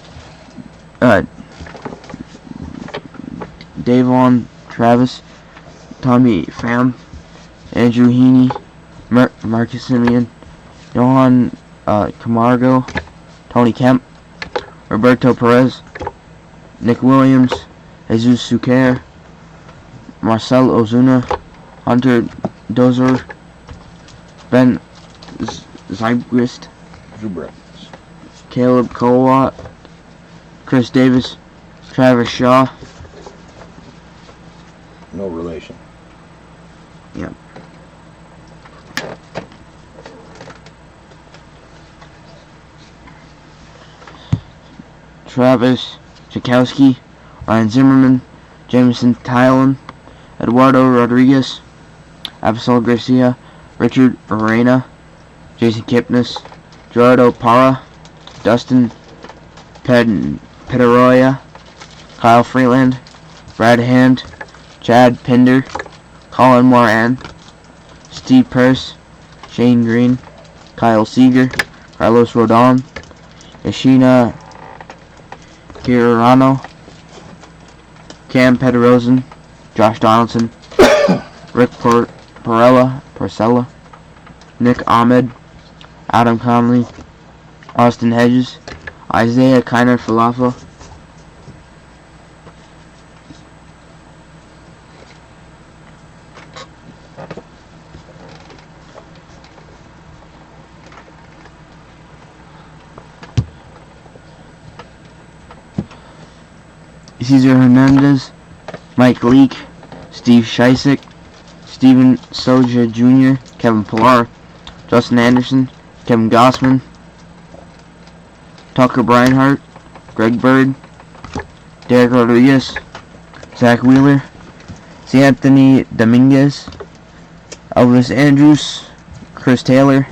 Davon Travis, Tommy Pham, Andrew Heaney, Marcus Simeon, Johan Camargo, Tony Kemp, Roberto Perez, Nick Williams, Jesus Suker, Marcel Ozuna, Hunter Dozer, Ben Zybrist, Caleb Colwatt, Chris Davis, Travis Shaw. No relation. Travis Jakowski, Ryan Zimmerman, Jameson Tylen, Eduardo Rodriguez, Absol Garcia, Richard Arena, Jason Kipnis, Gerardo Parra, Dustin Pedroia, Kyle Freeland, Brad Hand, Chad Pinder, Colin Moran, Steve Purse, Shane Green, Kyle Seeger, Carlos Rodon, Ishina Kirano, Cam Pederosen, Josh Donaldson, Rick Porcella, Nick Ahmed, Adam Conley, Austin Hedges, Isaiah Kiner Falafel, Cesar Hernandez, Mike Leake, Steve Scheisek, Steven Soja Jr., Kevin Pillar, Justin Anderson, Kevin Gossman, Tucker Breinhart, Greg Bird, Derek Rodriguez, Zach Wheeler, C. Anthony Dominguez, Elvis Andrews, Chris Taylor,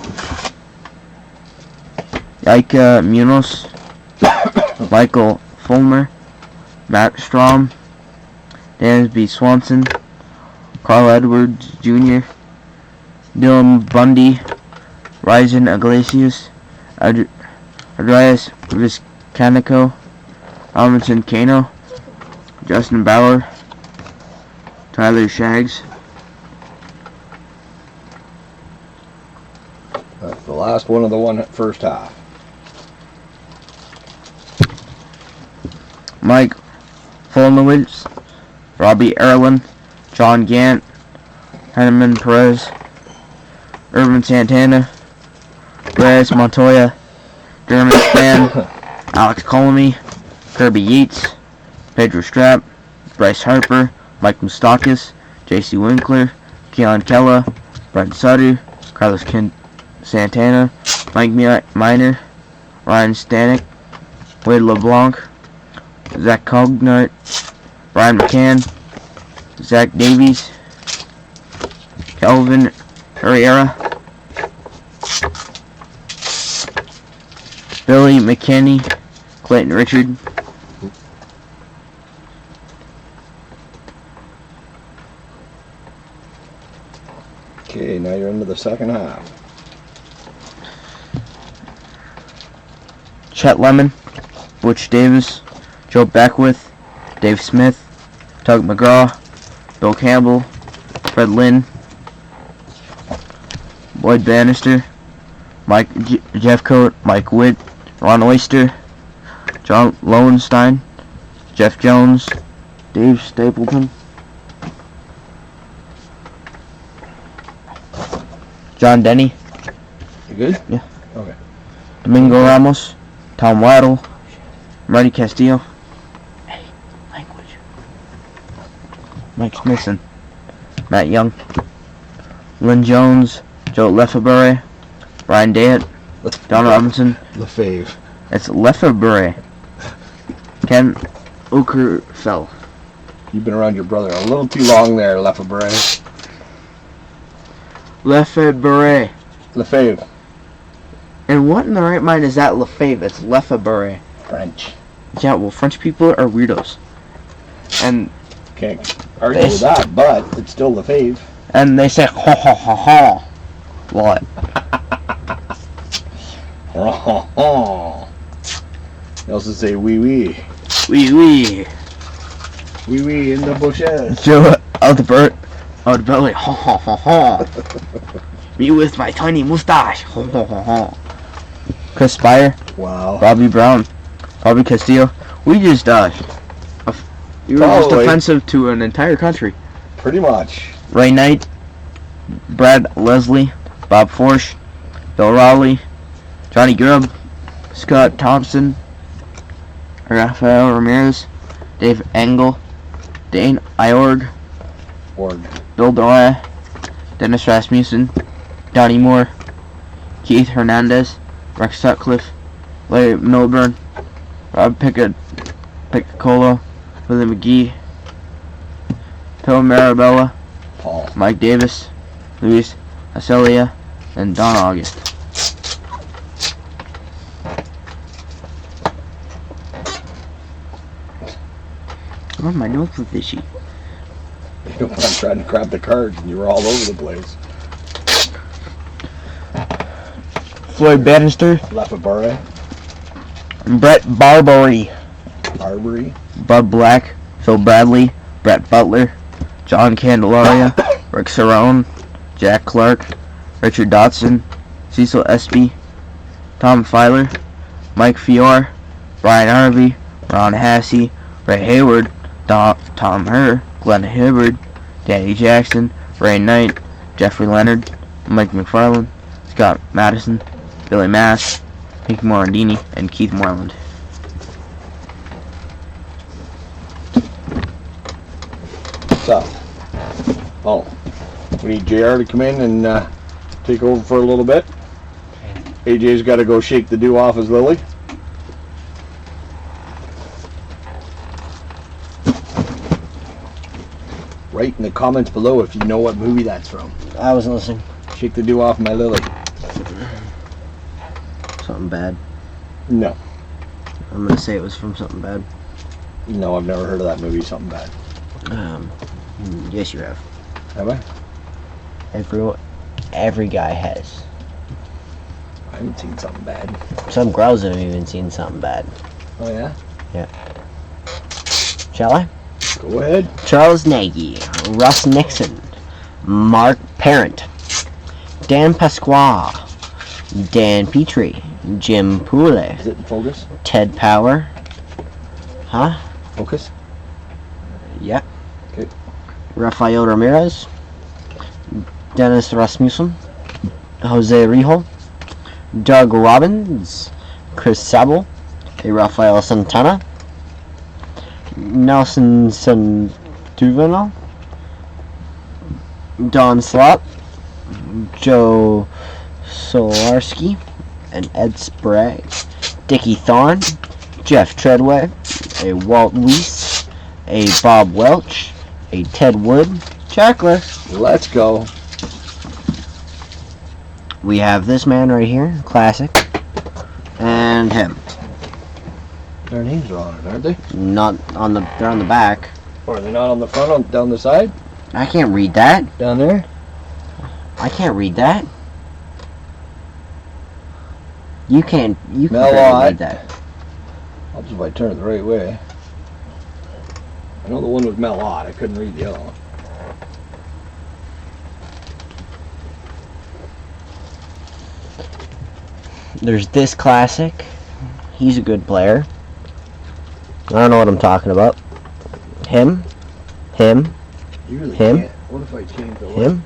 Ika Munoz, Michael Fulmer, Matt Strom, Dansby Swanson, Carl Edwards Jr., Dylan Bundy, Ryzen Iglesias, Andreas Vizcanico, Almonson Cano, Justin Bauer, Tyler Shaggs. That's the last one of the first half. Mike Folnowitz, Robbie Erlin, John Gant, Henneman Perez, Irvin Santana, Reyes Montoya, Jeremy Span, Alex Colomey, Kirby Yates, Pedro Strap, Bryce Harper, Mike Moustakis, J.C. Winkler, Keon Kella, Brent Sutter, Carlos Santana, Mike Miner, Ryan Stanek, Wade LeBlanc, Zach Cognart, Brian McCann, Zach Davies, Kelvin Herrera, Billy McKinney, Clayton Richard. Okay, now you're into the second half. Chet Lemon, Butch Davis, Joe Beckwith, Dave Smith, Tug McGraw, Bill Campbell, Fred Lynn, Lloyd Bannister, Mike Jeffcoat, Mike Witt, Ron Oyster, John Lowenstein, Jeff Jones, Dave Stapleton, John Denny. You good? Yeah. Okay. Domingo Ramos, Tom Waddle, Marty Castillo. Hey, language. Mike Smithson, Matt Young, Lynn Jones, Joe Lefebvre, Brian Dayett, Don Robinson. Lefebvre. It's Lefebvre. Ken Okerfell. You've been around your brother a little too long there, Lefebvre. Lefebvre. Lefebvre. And what in the right mind is that Lefebvre? It's Lefebvre. French. Yeah, well, French people are weirdos. And Can't argue with that, but it's still Lefebvre. and they say ha ha ha ha. What? They also say wee wee. Wee wee. Wee wee in the bushes. Joe Aldebert. Aldebelly. Ha ha ha ha. Me with my tiny mustache. Ha ha ha ha. Chris Spire. Wow. Bobby Brown. Bobby Castillo. We just you were just Probably. offensive to an entire country. Pretty much. Ray Knight, Brad Leslie, Bob Forsch, Bill Rowley, Johnny Grubb, Scott Thompson, Rafael Ramirez, Dave Engel, Dane Iorg, Org. Bill Dora, Dennis Rasmussen, Donnie Moore, Keith Hernandez, Rex Sutcliffe, Larry Milburn, Rob Piccola, Willie McGee, Phil Marabella, Paul. Mike Davis, Luis Acelia, and Don August. Oh, my nose was fishy. I'm trying to grab the cards and you were all over the place. Floyd Bannister, Lafabare. Brett Barbary, Barbary. Bud Black, Phil Bradley, Brett Butler, John Candelaria, Rick Cerrone, Jack Clark, Richard Dotson, Cecil Espy, Tom Filer, Mike Fiore, Brian Harvey, Ron Hassey, Ray Hayward, Tom Herr, Glenn Hibbard, Danny Jackson, Ray Knight, Jeffrey Leonard, Mike McFarland, Scott Madison, Billy Mass, Pink Morandini, and Keith Moreland. So, we need JR to come in and take over for a little bit. AJ's got to go shake the dew off his lily. Write in the comments below if you know what movie that's from. I wasn't listening. Shake the dew off my lily. Something bad. No. I'm gonna say it was from something bad. No, I've never heard of that movie, Something Bad. Yes, you have. Have I? Every guy has. I haven't seen Something Bad. Some girls have even seen something bad. Oh, yeah? Shall I? Go ahead. Charles Nagy, Russ Nixon, Mark Parent, Dan Pasqua, Dan Petrie, Jim Poole, Is it in focus? Ted Power. Huh? Focus? Yep. Okay. Rafael Ramirez, Dennis Rasmussen, Jose Rijo, Doug Robbins, Chris Sable, Rafael Santana, Nelson Santuvenal, Don Slott, Joe Solarski, and Ed Sprague, Dickie Thorne, Jeff Treadway, a Walt Weiss, a Bob Welch, a Ted Wood. Checklist. Let's go. We have this man right here, classic, and him. Their names are on it, aren't they? Not on the. They're on the back. Or are they not on the front, down the side? I can't read that. Down there? I can't read that. You can Melot. barely read that. I'll just if I turn it the right way. I know the one with Melot. I couldn't read the other one. There's this classic. He's a good player. I don't know what I'm talking about. Him. You really Him? can't. What if I change the Him.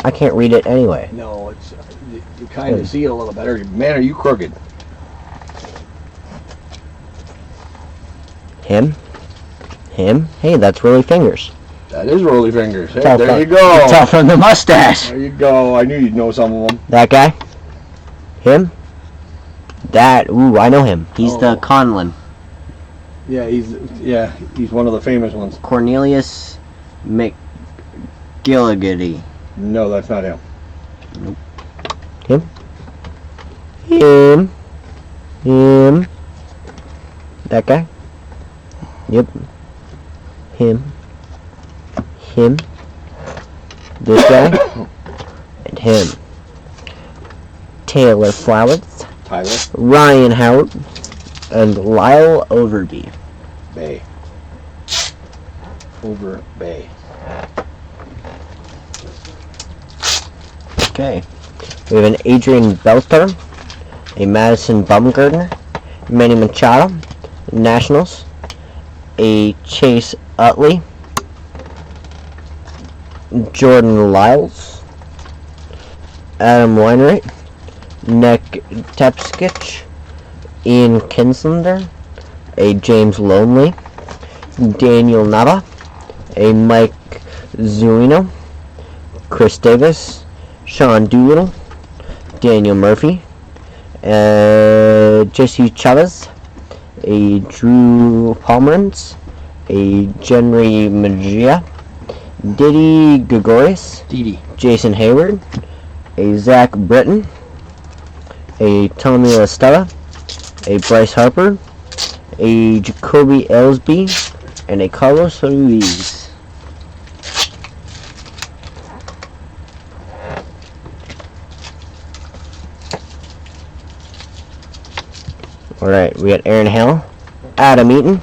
I can't read it anyway. No, it's you kind of see it a little better. Man, are you crooked? Him. Hey, that's Rolly Fingers. That is Rolly Fingers. Hey, It's there you go. It's all from the mustache. There you go. I knew you'd know some of them. That guy. Him. That. Ooh, I know him. He's the Oh. Conlon. Yeah, he's one of the famous ones. Cornelius McGilligan. No, that's not him. Him. That guy? Yep. Him. This guy. And him. Taylor Flowers. Tyler Ryan Howard. And Lyle Overby. Bay. Over Bay. Okay. We have an Adrian Belter, a Madison Bumgarner, Manny Machado, Nationals, a Chase Utley, Jordan Lyles, Adam Weinrich, Nick Tepskich, Ian Kinslander, a James Lonely, Daniel Nava, a Mike Zuino, Chris Davis, Sean Doolittle, Daniel Murphy, Jesse Chavez, a Drew Pomeranz, a Jenry Magia, Diddy Gregorius, Jason Hayward, a Zach Britton, a Tommy LaStella, a Bryce Harper, a Jacoby Ellsby, and a Carlos Ruiz. Alright, we got Aaron Hill, Adam Eaton,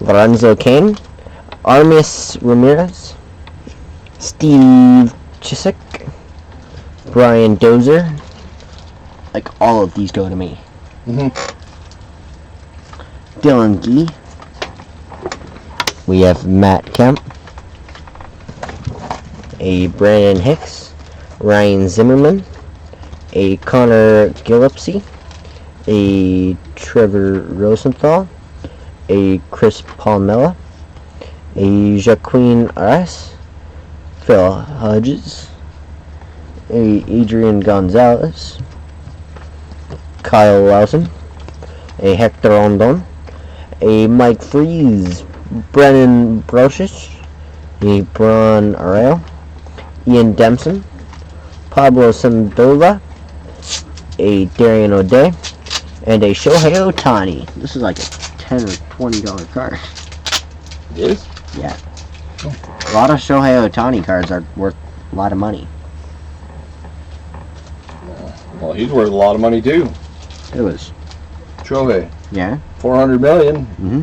Lorenzo Kane, Armis Ramirez, Steve Chiswick, Brian Dozer. Like, all of these go to me. Dylan Gee. We have Matt Kemp, a Brandon Hicks, Ryan Zimmerman, a Connor Gillespie, a Trevor Rosenthal, a Chris Palmella, a Jaquin Arras, Phil Hodges, a Adrian Gonzalez, Kyle Lawson, a Hector Rondon, a Mike Freeze, Brennan Brocious, a Braun Arreo, Ian Dempson, Pablo Sandoval, a Darian O'Day, and a Shohei Ohtani. This is like a $10 or $20 card. It is? Yeah. A lot of Shohei Ohtani cards are worth a lot of money. Well, he's worth a lot of money too. It was. Shohei. Yeah. $400 million. Mm-hmm.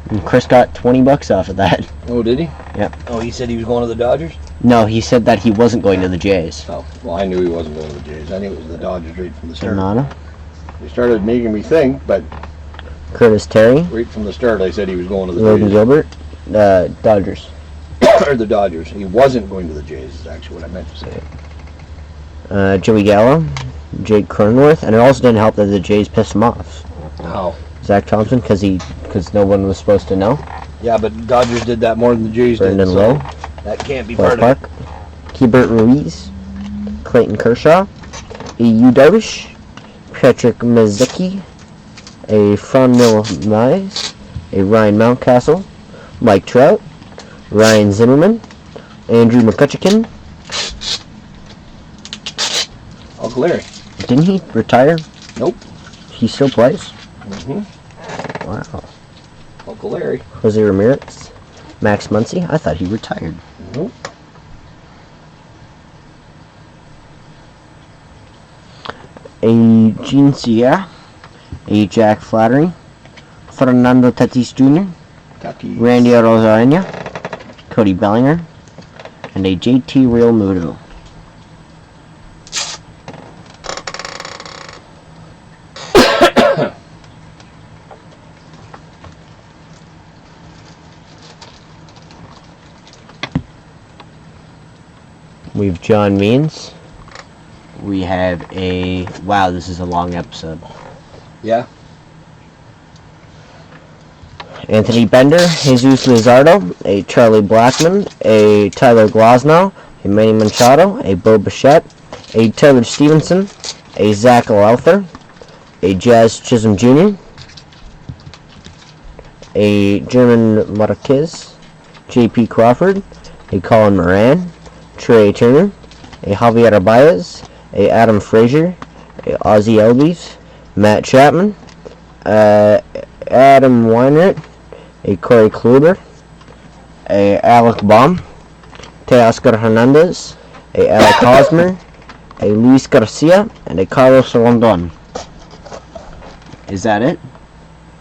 And Chris got $20 off of that. Oh, did he? Yep. Oh, he said he was going to the Dodgers? No, he said that he wasn't going to the Jays. Oh, well, I knew he wasn't going to the Jays. I knew it was the Dodgers right from the start. Nana. They started making me think, but Curtis Terry. right from the start I said he was going to the Logan Jays. Gilbert. Dodgers. Or the Dodgers. He wasn't going to the Jays is actually what I meant to say. Joey Gallo. Jake Cronenworth. And it also didn't help that the Jays pissed him off. How? Zach Thompson, because no one was supposed to know. Yeah, but Dodgers did that more than the Jays Brendan did. Lowe. That can't be Bart part of Park. Keibert Ruiz. Clayton Kershaw. A Yu Darvish. Patrick Mazzecchi. A Franmil Mize. A Ryan Mountcastle. Mike Trout. Ryan Zimmerman. Andrew McCutcheon. Uncle Larry. Didn't he retire? Nope. He still plays? Mm-hmm. Wow. Uncle Larry. Jose Ramirez. Max Muncy. I thought he retired. Nope. A Gene Sierra. A Jack Flattery. Fernando Tatis Jr. Randy Rosarena. Cody Bellinger. And a JT Real Muto. We've John Means. We have a... Wow, this is a long episode. Yeah. Anthony Bender, Jesus Luzardo, a Charlie Blackmon, a Tyler Glasnow, a Manny Machado, a Bo Bichette, a Taylor Stevenson, a Zach Lowther, a Jazz Chisholm Jr., a German Marquez, J.P. Crawford, a Colin Moran, Trey Turner, a Javier Baez, a Adam Frazier, a Ozzie Albies, Matt Chapman, Adam Weinert, a Corey Kluber, a Alec Baum, Teoscar Hernandez, a Alec Hosmer, a Luis Garcia, and a Carlos Rondon. Is that it?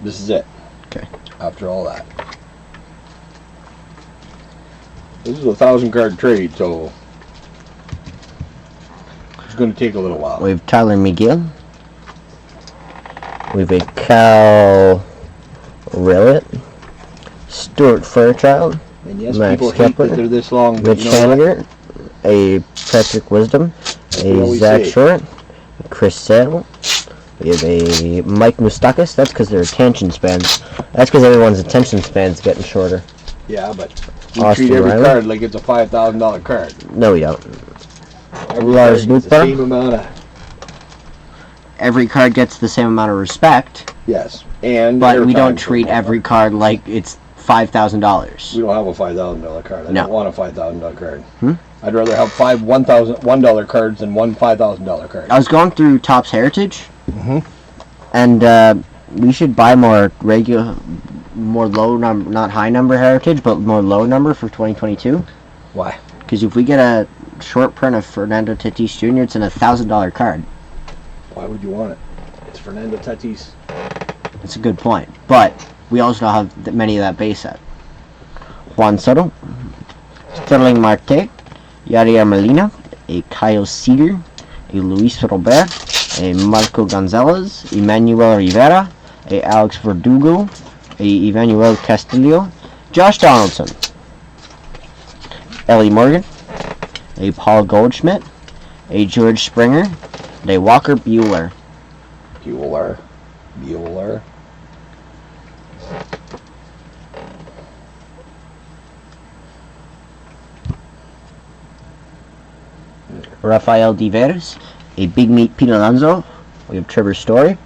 This is it. Okay. After all that. This is a 1,000-card trade, so it's going to take a little while. We have Tyler McGill. We have a Cal Rillett, Stuart Fairchild, And yes, Max people hate Kepler, that they're this long. But Rich you know what? Haniger, a Patrick Wisdom, we a always Zach say. Short, a Chris Sale. We have a Mike Moustakas. That's because their attention spans. That's because everyone's attention span's getting shorter. Yeah, but we Austin treat every Riley. card like it's a $5,000 card. No, we don't. Every Lars card gets the Nootbaar. same amount of. every card gets the same amount of respect, Yes, and but we airtime don't for treat the most every part. card like it's $5,000. We don't have a $5,000 card. I No. don't want a $5,000 card. Hmm? I'd rather have five $1,000 cards than one $5,000 card. I was going through Topps Heritage, Mhm. and we should buy more low number, not high number Heritage, but more low number for 2022. Why? Because if we get a short print of Fernando Tatis Jr., it's an $1,000 card. Why would you want it? It's Fernando Tatis. That's a good point. But we also don't have many of that base set. Juan Soto, Sterling Marte, Yadier Molina, a Kyle Seager, a Luis Robert, a Marco Gonzalez, Emmanuel Rivera, a Alex Verdugo, a Emmanuel Castillo, Josh Donaldson, Ellie Morgan, a Paul Goldschmidt, a George Springer, and a Walker Buehler. Bueller. Rafael Devers, a Big Meat Pete Alonso. We have Trevor Story.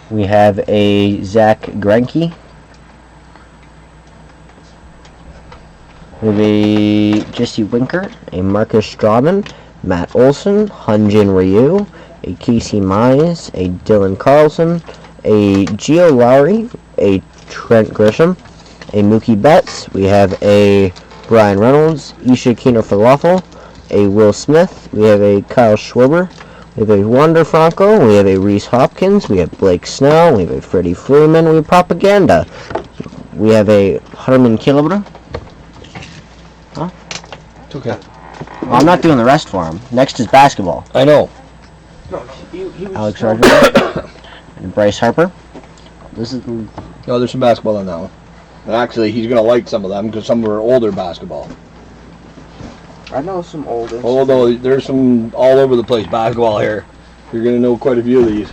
We have a Zach Greinke. We have a Jesse Winker, a Marcus Stroman, Matt Olson, Hyun-Jin Ryu, a Casey Mize, a Dylan Carlson, a Gio Lowry, a Trent Grisham, a Mookie Betts. We have a Brian Reynolds, Isha Kino Falafel, a Will Smith. We have a Kyle Schwarber. We have a Wander Franco. We have a Reese Hopkins. We have Blake Snell. We have a Freddie Freeman. We have Propaganda. We have a Harmon Killebrew. It's okay. Well, I'm not doing the rest for him. Next is basketball. I know. No, he was Alex Rodriguez and Bryce Harper. This is No, there's some basketball on that one. And actually, he's going to like some of them because some are older basketball. I know some old. Although there's some all over the place basketball here. You're going to know quite a few of these.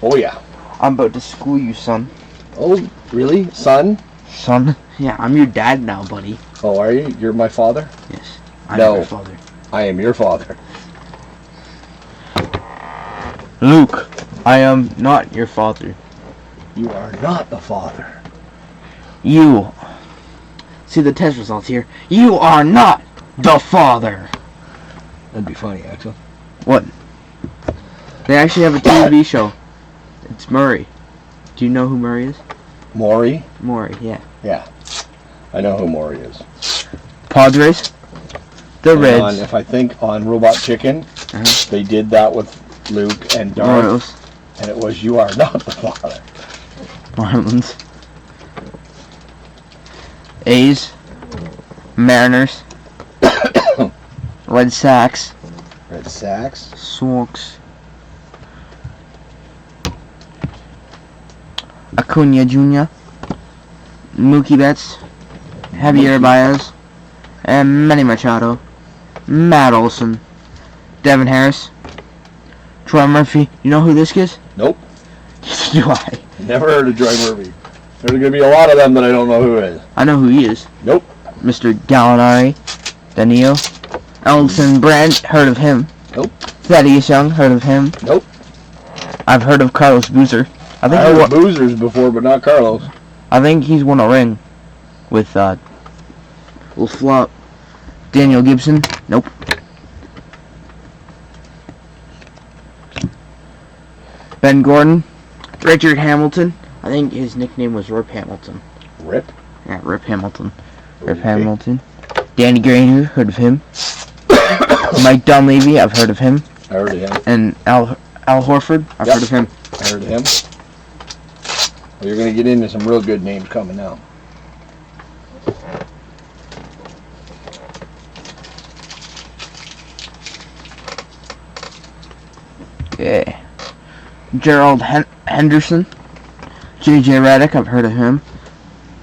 Oh, yeah. I'm about to school you, son. Oh, really? Son? Son? Yeah, I'm your dad now, buddy. Oh, are you? You're my father? Yes. I'm No. your father. I am your father. Luke, I am not your father. You are not the father. You. See the test results here. You are not the father. That'd be funny, actually. What? They actually have a TV show. It's Murray. Do you know who Murray is? Maury? Maury, yeah. Yeah. I know who Maury is. Padres. The And Reds. if I think on Robot Chicken, they did that with Luke and Darth. Royals. And it was, you are not the father. Marlins. A's. Mariners. Red Sox. Red Sox. Sox. Acuna Jr. Mookie Betts. Javier Baez. And Manny Machado. Matt Olson. Devin Harris. Troy Murphy. You know who this is? Nope. Do I? Never heard of Troy Murphy. There's going to be a lot of them that I don't know who is. I know who he is. Nope. Mr. Gallinari. Danilo. Elton Brand. Heard of him. Nope. Thaddeus Young. Heard of him. Nope. I've heard of Carlos Boozer. I heard of Boozers before, but not Carlos. I think he's won a ring with little flop. Daniel Gibson. Nope. Ben Gordon. Richard Hamilton. I think his nickname was Rip Hamilton. Rip? Yeah, Rip Hamilton. Rip Okay. Hamilton. Danny Granger. Heard of him. Mike Dunleavy. I've heard of him. I heard of him. And Al Horford. I've Yep. heard of him. I heard of him. Well, you're going to get into some real good names coming now. Yeah. Gerald Henderson. J.J. Redick, I've heard of him.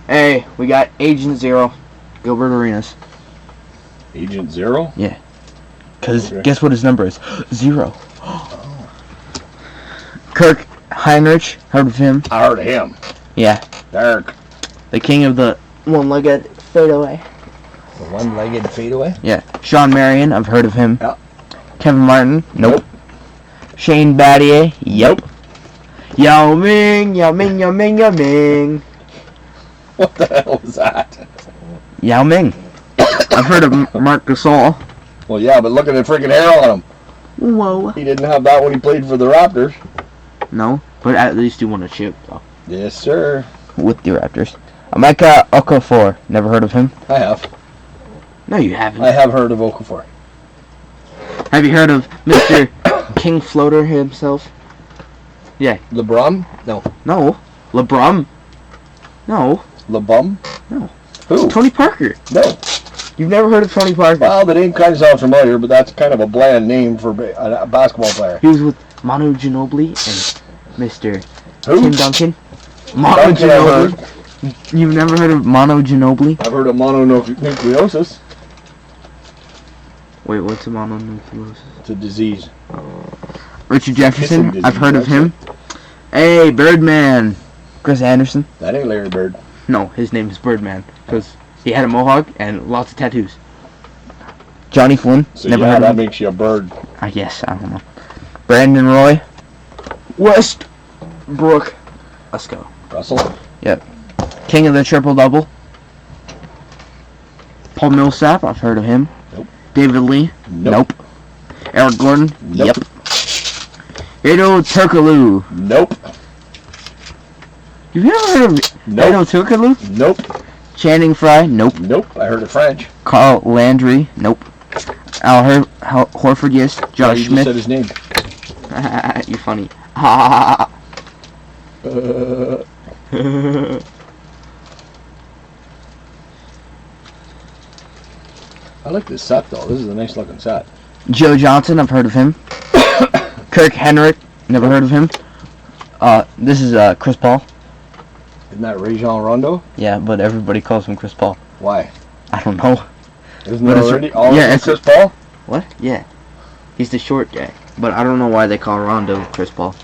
Hey, we got Agent Zero. Gilbert Arenas. Agent Zero? Because Okay. guess what his number is? 0. Kirk Heinrich, heard of him? I heard of him. Yeah. Dark. The king of the one-legged fadeaway. The one-legged fadeaway? Yeah. Sean Marion, I've heard of him. Yeah. Kevin Martin, nope. Shane Battier, yep. Yao Ming, Yao Ming, Yao Ming, Yao Ming. What the hell was that? Yao Ming. I've heard of Mark Gasol. Well, yeah, but look at the freaking hair on him. Whoa. He didn't have that when he played for the Raptors. No, but at least he won a chip, though. Yes, sir. With the Raptors. Micah Okafor, never heard of him. I have. No, you haven't. I have heard of Okafor. Have you heard of Mr. King Floater himself? Yeah. LeBron? No. No. LeBron? No. LeBum? No. Who? Tony Parker. No. You've never heard of Tony Parker? Well, the name kind of sounds familiar, but that's kind of a bland name for a basketball player. He was with Manu Ginobili and Mr. Who? Tim Duncan. Manu Duncan, I've Ginobili. You've never heard of Manu Ginobili? I've heard of mononucleosis. Wait, what's a mononucleosis? It's a disease. Richard Jefferson, Disease, I've heard of him. Hey, Birdman. Chris Anderson. That ain't Larry Bird. No, his name is Birdman because he had a mohawk and lots of tattoos. Johnny Flynn, So never yeah, heard that of him. makes you a bird. I guess, I don't know. Brandon Roy. Westbrook. Let's go. Russell? Yep. King of the Triple-Double. Paul Millsap, I've heard of him. Nope. David Lee. Nope. Eric Gordon. Nope. Yep. Edo Turkoglu. Nope. You've never heard of Nope. Edo Turkoglu? Nope. Channing Frye. Nope. Nope. I heard of French. Carl Landry. Nope. Al Horford. Yes. Josh You just Smith. said his name. You're funny. Ha I like this set, though. This is a nice looking set. Joe Johnson, I've heard of him. Kirk Henrik, never heard of him. This is Chris Paul. Isn't that Rajon Rondo? Yeah, but everybody calls him Chris Paul. Why? I don't know. Isn't But it it's- already yeah, it's- Chris Paul? What? Yeah. He's the short guy. But I don't know why they call Rondo Chris Paul.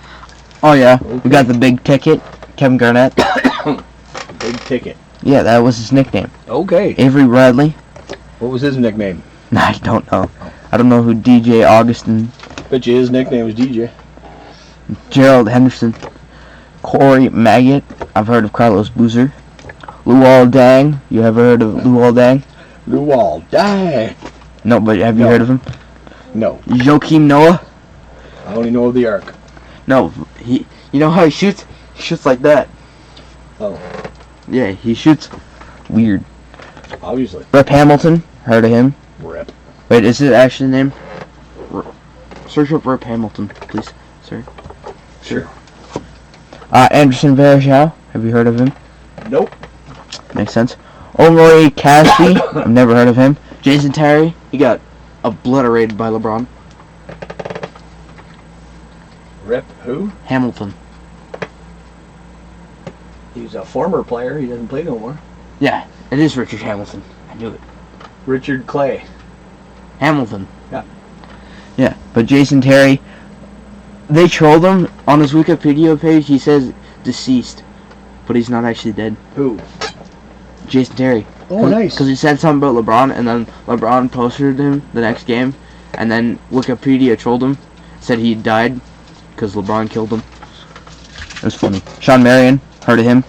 Oh yeah, we got the big ticket, Kevin Garnett. Big ticket. Yeah, that was his nickname. Okay. Avery Bradley. What was his nickname? I don't know. I don't know who DJ Augustin. Bet you his nickname was DJ. Gerald Henderson. Corey Maggot. I've heard of Carlos Boozer. Luol Deng. You ever heard of Luol Deng? Luol Deng. No, but have you No. heard of him? No. Joakim Noah. I only know of the Ark. No, you know how he shoots? He shoots like that. Oh. Yeah, he shoots weird. Obviously. Rip Hamilton. Heard of him? Rip. Wait, is it actually the name? Search up Rip Hamilton, please, sir. Sure. Anderson Varejao. Have you heard of him? Nope. Makes sense. Omri Caspi. I've never heard of him. Jason Terry. He got obliterated by LeBron. Rip who? Hamilton. He's a former player. He doesn't play no more. Yeah, it is Richard Hamilton. I knew it. Richard Clay. Hamilton. Yeah. Yeah, but Jason Terry, they trolled him on his Wikipedia page. He says deceased, but he's not actually dead. Who? Jason Terry. Oh, nice. Because he said something about LeBron, and then LeBron posted him the next game, and then Wikipedia trolled him, said he died because LeBron killed him. It was funny. Sean Marion, heard of him?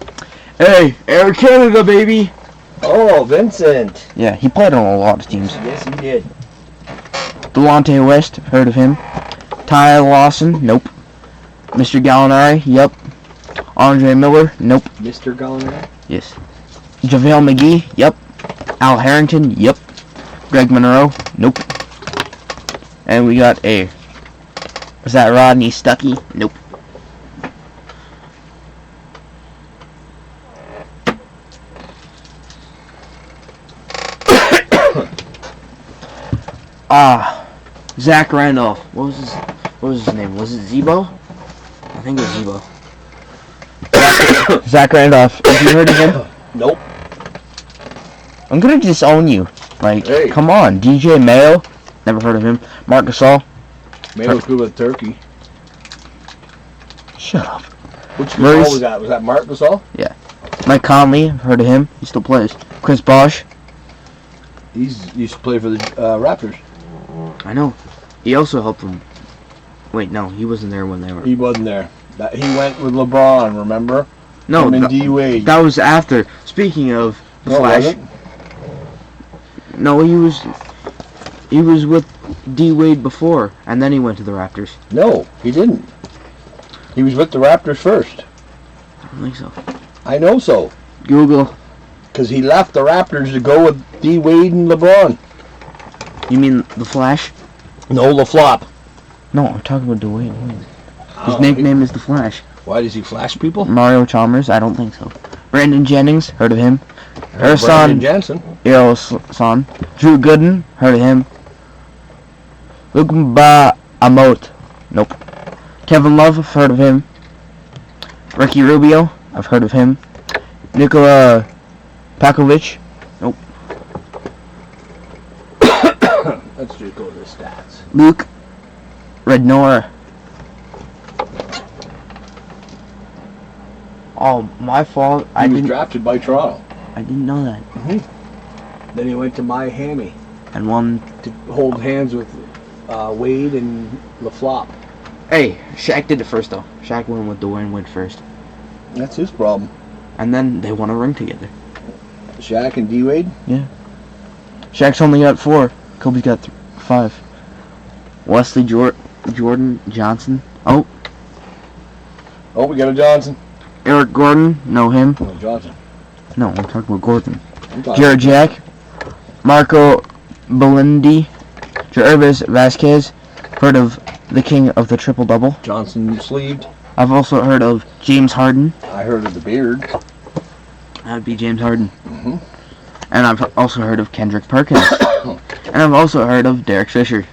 Hey, Air Canada, baby! Oh, Vincent. Yeah, he played on a lot of teams. Yes, he did. Delonte West, heard of him. Ty Lawson, nope. Mr. Gallinari, yep. Andre Miller, nope. Mr. Gallinari. Yes. JaVale McGee, yep. Al Harrington, yep. Greg Monroe, nope. And we got a... Was that Rodney Stuckey? Nope. Zach Randolph. What was his name? Was it Zebo? I think it was Zebo. Zach Randolph. Have you heard of him? Nope. I'm gonna disown you. Like, Hey. come on. DJ Mayo. Never heard of him. Marc Gasol. Mayo's good with turkey. Shut up. Which Gasol Maurice- was that? Was that Mark Gasol? Mike Conley. I've heard of him. He still plays. Chris Bosh. He's used to play for the Raptors. I know. He also helped them. Wait, no, he wasn't there when they were. He wasn't there. He went with LeBron, remember? No, Him and D Wade. that was after. Speaking of the No, Flash. was it? No, he was with D Wade before, and then he went to the Raptors. No, he didn't. He was with the Raptors first. I don't think so. I know so. Google. Because he left the Raptors to go with D Wade and LeBron. You mean the Flash? No, the flop. No, I'm talking about Dwayne Wade. His nickname is the Flash. Why does he flash people? Mario Chalmers? I don't think so. Brandon Jennings? Heard of him. Brandon Ersan Jensen. Son. Drew Gooden? Heard of him. Lukemba Amot? Nope. Kevin Love? I've heard of him. Ricky Rubio? I've heard of him. Nikola Pakovic? Nope. Let's just go to the stats. Luke Rednor. Oh, my fault. He was drafted by Toronto. I didn't know that. Then he went to Miami And one. to hold hands with Wade and LaFlop. Hey, Shaq did it first though. Shaq went with Dwayne Wade first, That's his problem. and then they won a ring together. Shaq and D Wade. Shaq's only got 4. Kobe's got 5. Wesley Jordan Johnson. Oh, Oh, we got a Johnson. Eric Gordon. Know him? Oh, Johnson. No, I'm talking about Gordon. I'm talking- Jared Jack. Marco Belindi. Jervis Vasquez. Heard of the king of the triple double? Johnson sleeved. I've also heard of James Harden. I heard of the beard. That would be James Harden. Mhm. And I've also heard of Kendrick Perkins. And I've also heard of Derek Fisher.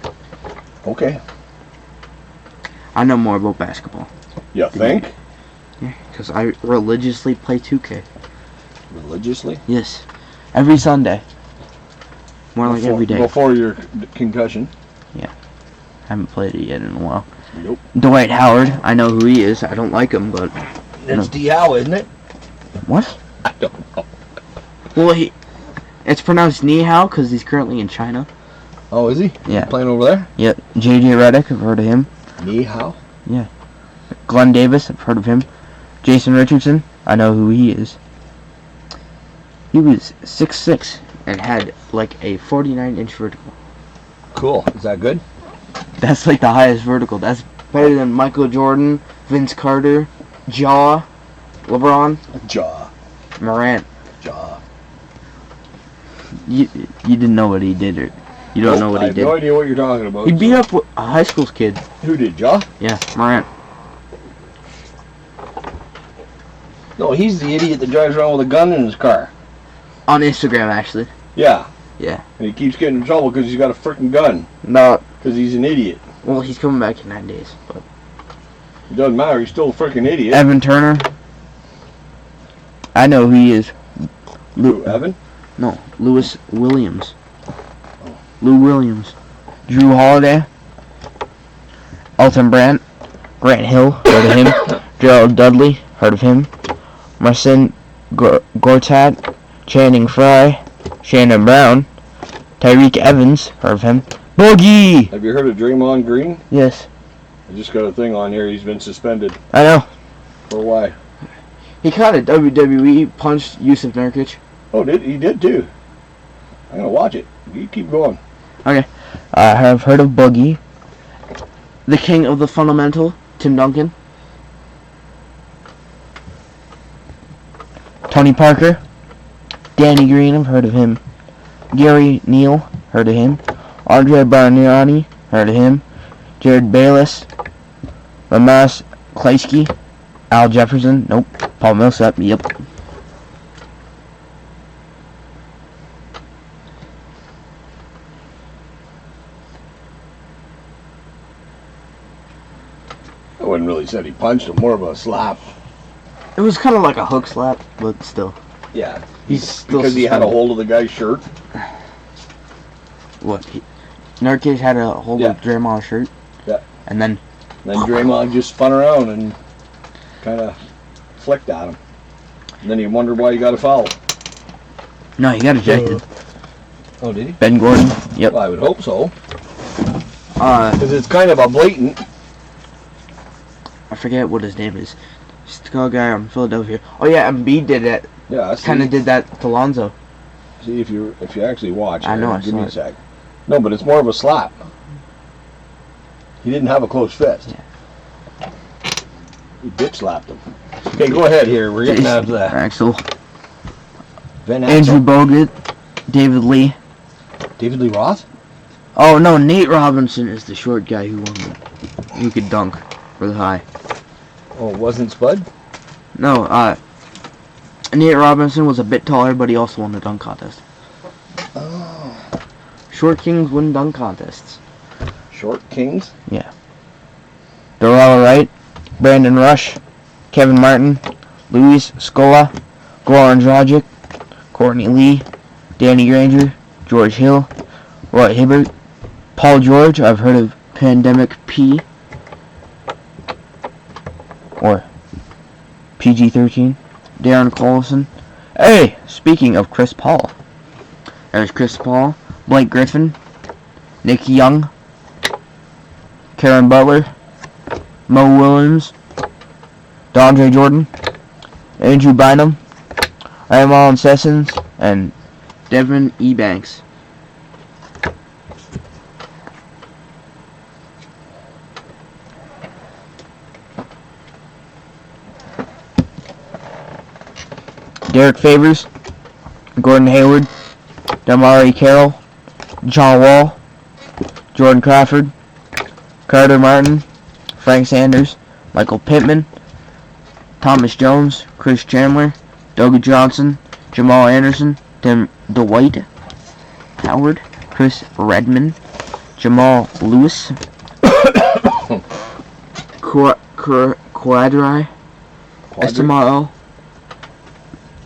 Okay. I know more about basketball. You think? Yeah, because I religiously play 2K. Religiously? Yes. Every Sunday. More like every day. Before your concussion. Haven't played it yet in a while. Nope. Dwight Howard. I know who he is. I don't like him, but... It's D-Howe, isn't it? What? I don't know. Well, it's pronounced Ni Hao because he's currently in China. Oh, is he? Yeah. Playing over there? Yep. JJ Redick. I've heard of him. Ni-Hao? Glenn Davis. I've heard of him. Jason Richardson. I know who he is. He was 6'6" and had like a 49-inch vertical. Cool. Is that good? That's like the highest vertical. That's better than Michael Jordan, Vince Carter, Jaw, LeBron, Jaw. Morant. Jaw. You didn't know what he did, or you don't know what I he have did. no idea what you're talking about. He beat up a high school kid. Who did, Jaw? Yeah, Morant. No, he's the idiot that drives around with a gun in his car. On Instagram, actually. Yeah. Yeah. And he keeps getting in trouble because he's got a freaking gun. No. Because he's an idiot. Well, he's coming back in 9 days. But It doesn't matter. He's still a freaking idiot. Evan Turner. I know who he is. Who, Evan? No, Lewis Williams. Lou Williams. Drew Holiday. Elton Grant Hill, heard of him. Gerald Dudley, heard of him. Marcin Gortat. Channing Frye. Shannon Brown. Tyreek Evans, heard of him. Boogie! Have you heard of Draymond Green? Yes, I just got a thing on here. He's been suspended. I know. For why? He kind of WWE punched Yusuf Nurkic. Oh, he did too. I'm going to watch it. You keep going. I have heard of Boogie. The king of the fundamental, Tim Duncan. Tony Parker. Danny Green, I've heard of him. Gary Neal, heard of him. Andre Bargnani, heard of him. Jared Bayless. Lamas Kleisky. Al Jefferson, nope. Paul Millsap, yep. I wouldn't really say he punched him. More of a slap. It was kind of like a hook slap, but still. Yeah. He's still because he had a suspended. hold of the guy's shirt. What? Nurkic had a hold Yeah. of Draymond's shirt. Yeah. And then Then Draymond just spun around and kind of flicked at him. And then he wondered why he got a foul. no, he got ejected. Oh, did he? Ben Gordon. Yep. Well, I would hope so. Uh, Because it's kind of a blatant. I forget what his name is. He's the guy from Philadelphia. Oh yeah, Embiid did that. Yeah, Kind of did that to Lonzo. See if you actually watch. I know, I Give me saw a it. sec. No, but it's more of a slap. He didn't have a closed fist. Yeah. He bitch slapped him. Okay, go ahead here. We're getting out of that. Axel. Van Andrew Axel. Bogut. David Lee. David Lee Roth? Oh no, Nate Robinson is the short guy who won who could dunk for the high. Oh, it wasn't Spud? No, Nate Robinson was a bit taller, but he also won the dunk contest. Oh. Short kings win dunk contests. Short Kings? Darrell Wright, Brandon Rush, Kevin Martin, Luis Scola, Goran Dragic, Courtney Lee, Danny Granger, George Hill, Roy Hibbert, Paul George, I've heard of Pandemic P, or PG-13, Darren Collison. Hey, speaking of Chris Paul, there's Chris Paul, Blake Griffin, Nick Young, Karen Butler, Mo Williams, DeAndre Jordan, Andrew Bynum, Ramon Sessions, and Devin Ebanks. Derek Favors, Gordon Hayward, Damari Carroll, John Wall, Jordan Crawford, Carter Martin, Frank Sanders, Michael Pittman, Thomas Jones, Chris Chandler, Doug Johnson, Jamal Anderson, Tim Dwight Howard, Chris Redmond, Jamal Lewis, Quadri, Estimao,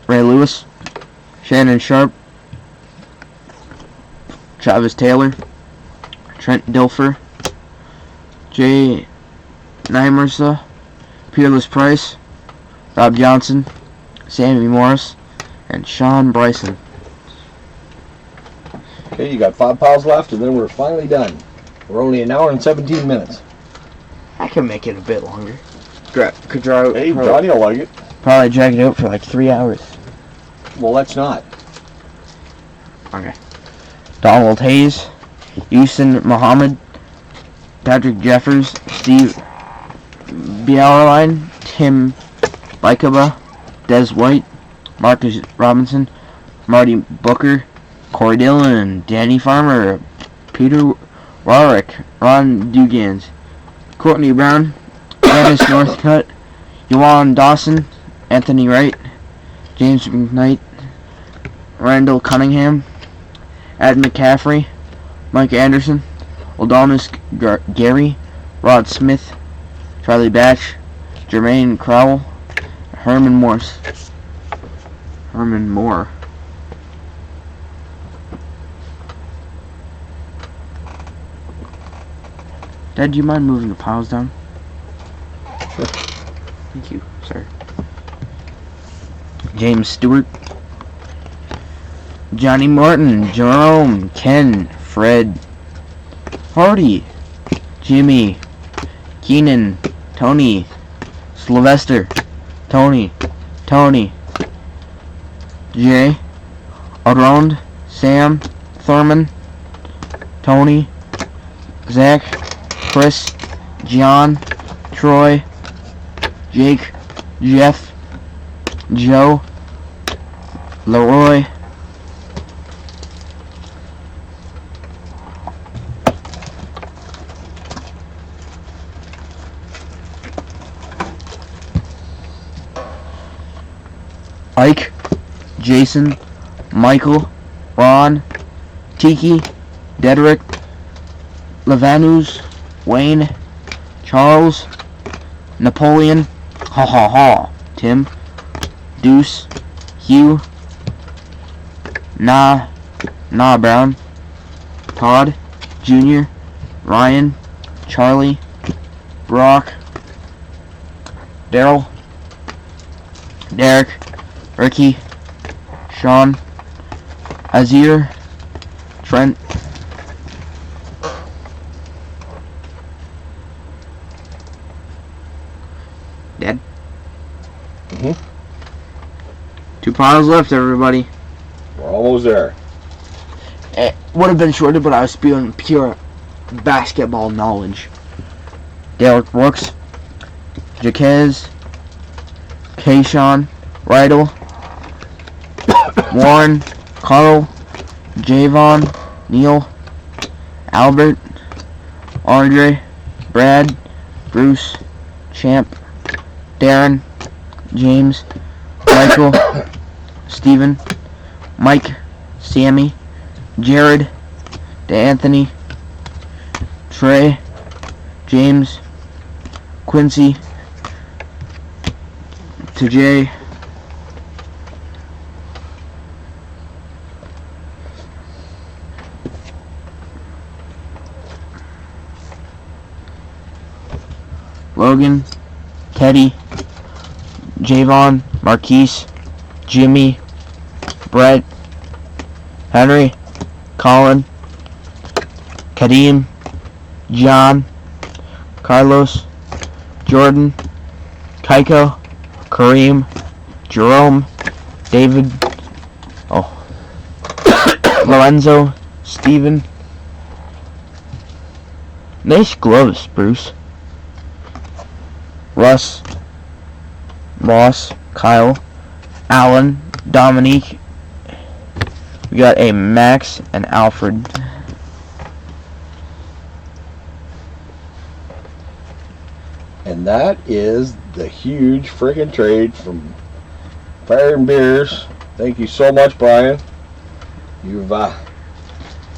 Ray Lewis, Shannon Sharp, Travis Taylor, Trent Dilfer, Jay Nymersa, Peerless Price, Rob Johnson, Sammy Morris, and Sean Bryson. Okay, you got 5 piles left, and then we're finally done. We're only an hour and 17 minutes. I can make it a bit longer. Could draw. Hey, Johnny will like it. Probably drag it out for like 3 hours. Well, let's not. Okay. Donald Hayes, Houston Muhammad, Patrick Jeffers, Steve Bauerlein, Tim Bykaba, Des White, Marcus Robinson, Marty Booker, Corey Dillon, Danny Farmer, Peter Warwick, Ron Dugans, Courtney Brown, Dennis Northcutt, Yuan Dawson, Anthony Wright, James McKnight, Randall Cunningham, Ed McCaffrey, Mike Anderson, Aldonis Gary, Rod Smith, Charlie Batch, Jermaine Crowell, Herman Morse. Herman Moore. Dad, do you mind moving the piles down? Sure. Thank you, sir. James Stewart, Johnny Martin, Jerome, Ken, Fred, Hardy, Jimmy, Keenan, Tony, Sylvester, Tony, Jay, Around, Sam, Thurman, Tony, Zach, Chris, John, Troy, Jake, Jeff, Joe, Leroy, Ike, Jason, Michael, Ron, Tiki, Dedrick, Levanus, Wayne, Charles, Napoleon, Tim, Deuce, Hugh, Brown, Todd, Jr., Ryan, Charlie, Brock, Daryl, Derek, Ricky, Sean, Azir, Trent. Dead. Mhm. 2 piles left, everybody. We're almost there. It would have been shorter, but I was spewing pure basketball knowledge. Derek Brooks, Jaquez, Kayshawn, Rydell, Warren, Carl, Javon, Neil, Albert, Andre, Brad, Bruce, Champ, Darren, James, Michael, Steven, Mike, Sammy, Jared, DeAnthony, Trey, James, Quincy, to Jay, Logan, Teddy, Javon, Marquise, Jimmy, Brett, Henry, Colin, Kadeem, John, Carlos, Jordan, Kaiko, Kareem, Jerome, David, Lorenzo, Steven. Nice gloves, Bruce. Russ, Ross, Kyle, Alan, Dominique. We got a Max and Alfred. And that is the huge friggin' trade from Fire and Beers. Thank you so much, Brian. You've, like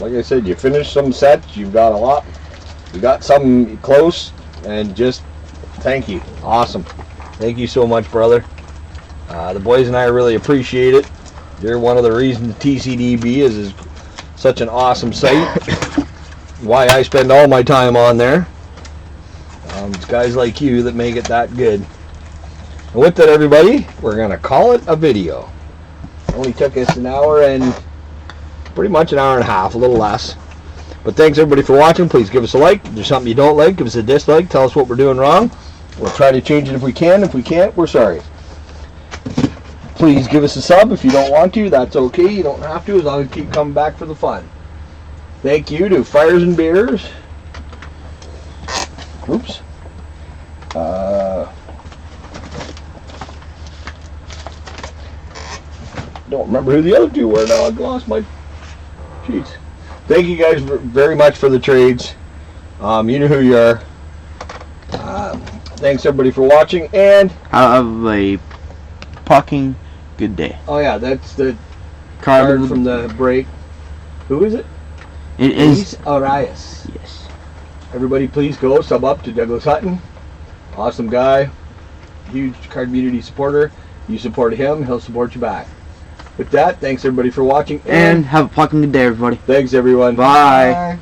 I said, you finished some sets. You've got a lot. You got some close, and just thank you. Awesome. Thank you so much, brother. The boys and I really appreciate it. You're one of the reasons TCDB is such an awesome site. Why I spend all my time on there. It's guys like you that make it that good. And with that, everybody, we're going to call it a video. It only took us an hour and pretty much an hour and a half, a little less. But thanks, everybody, for watching. Please give us a like. If there's something you don't like, give us a dislike. Tell us what we're doing wrong. We'll try to change it if we can. If we can't, we're sorry. Please give us a sub if you don't want to. That's okay. You don't have to, as long as you keep coming back for the fun. Thank you to Fires and Beers. Oops. Don't remember who the other two were now. I've lost my sheets. Thank you guys very much for the trades. You know who you are. Thanks everybody for watching, and Have a fucking good day. oh yeah, that's the card from the break. Who is it? It is. Arias. Yes. Everybody, please go sub up to Douglas Hutton. Awesome guy, huge card community supporter. You support him, he'll support you back. With that, thanks everybody for watching, And have a fucking good day, everybody. thanks everyone. Bye.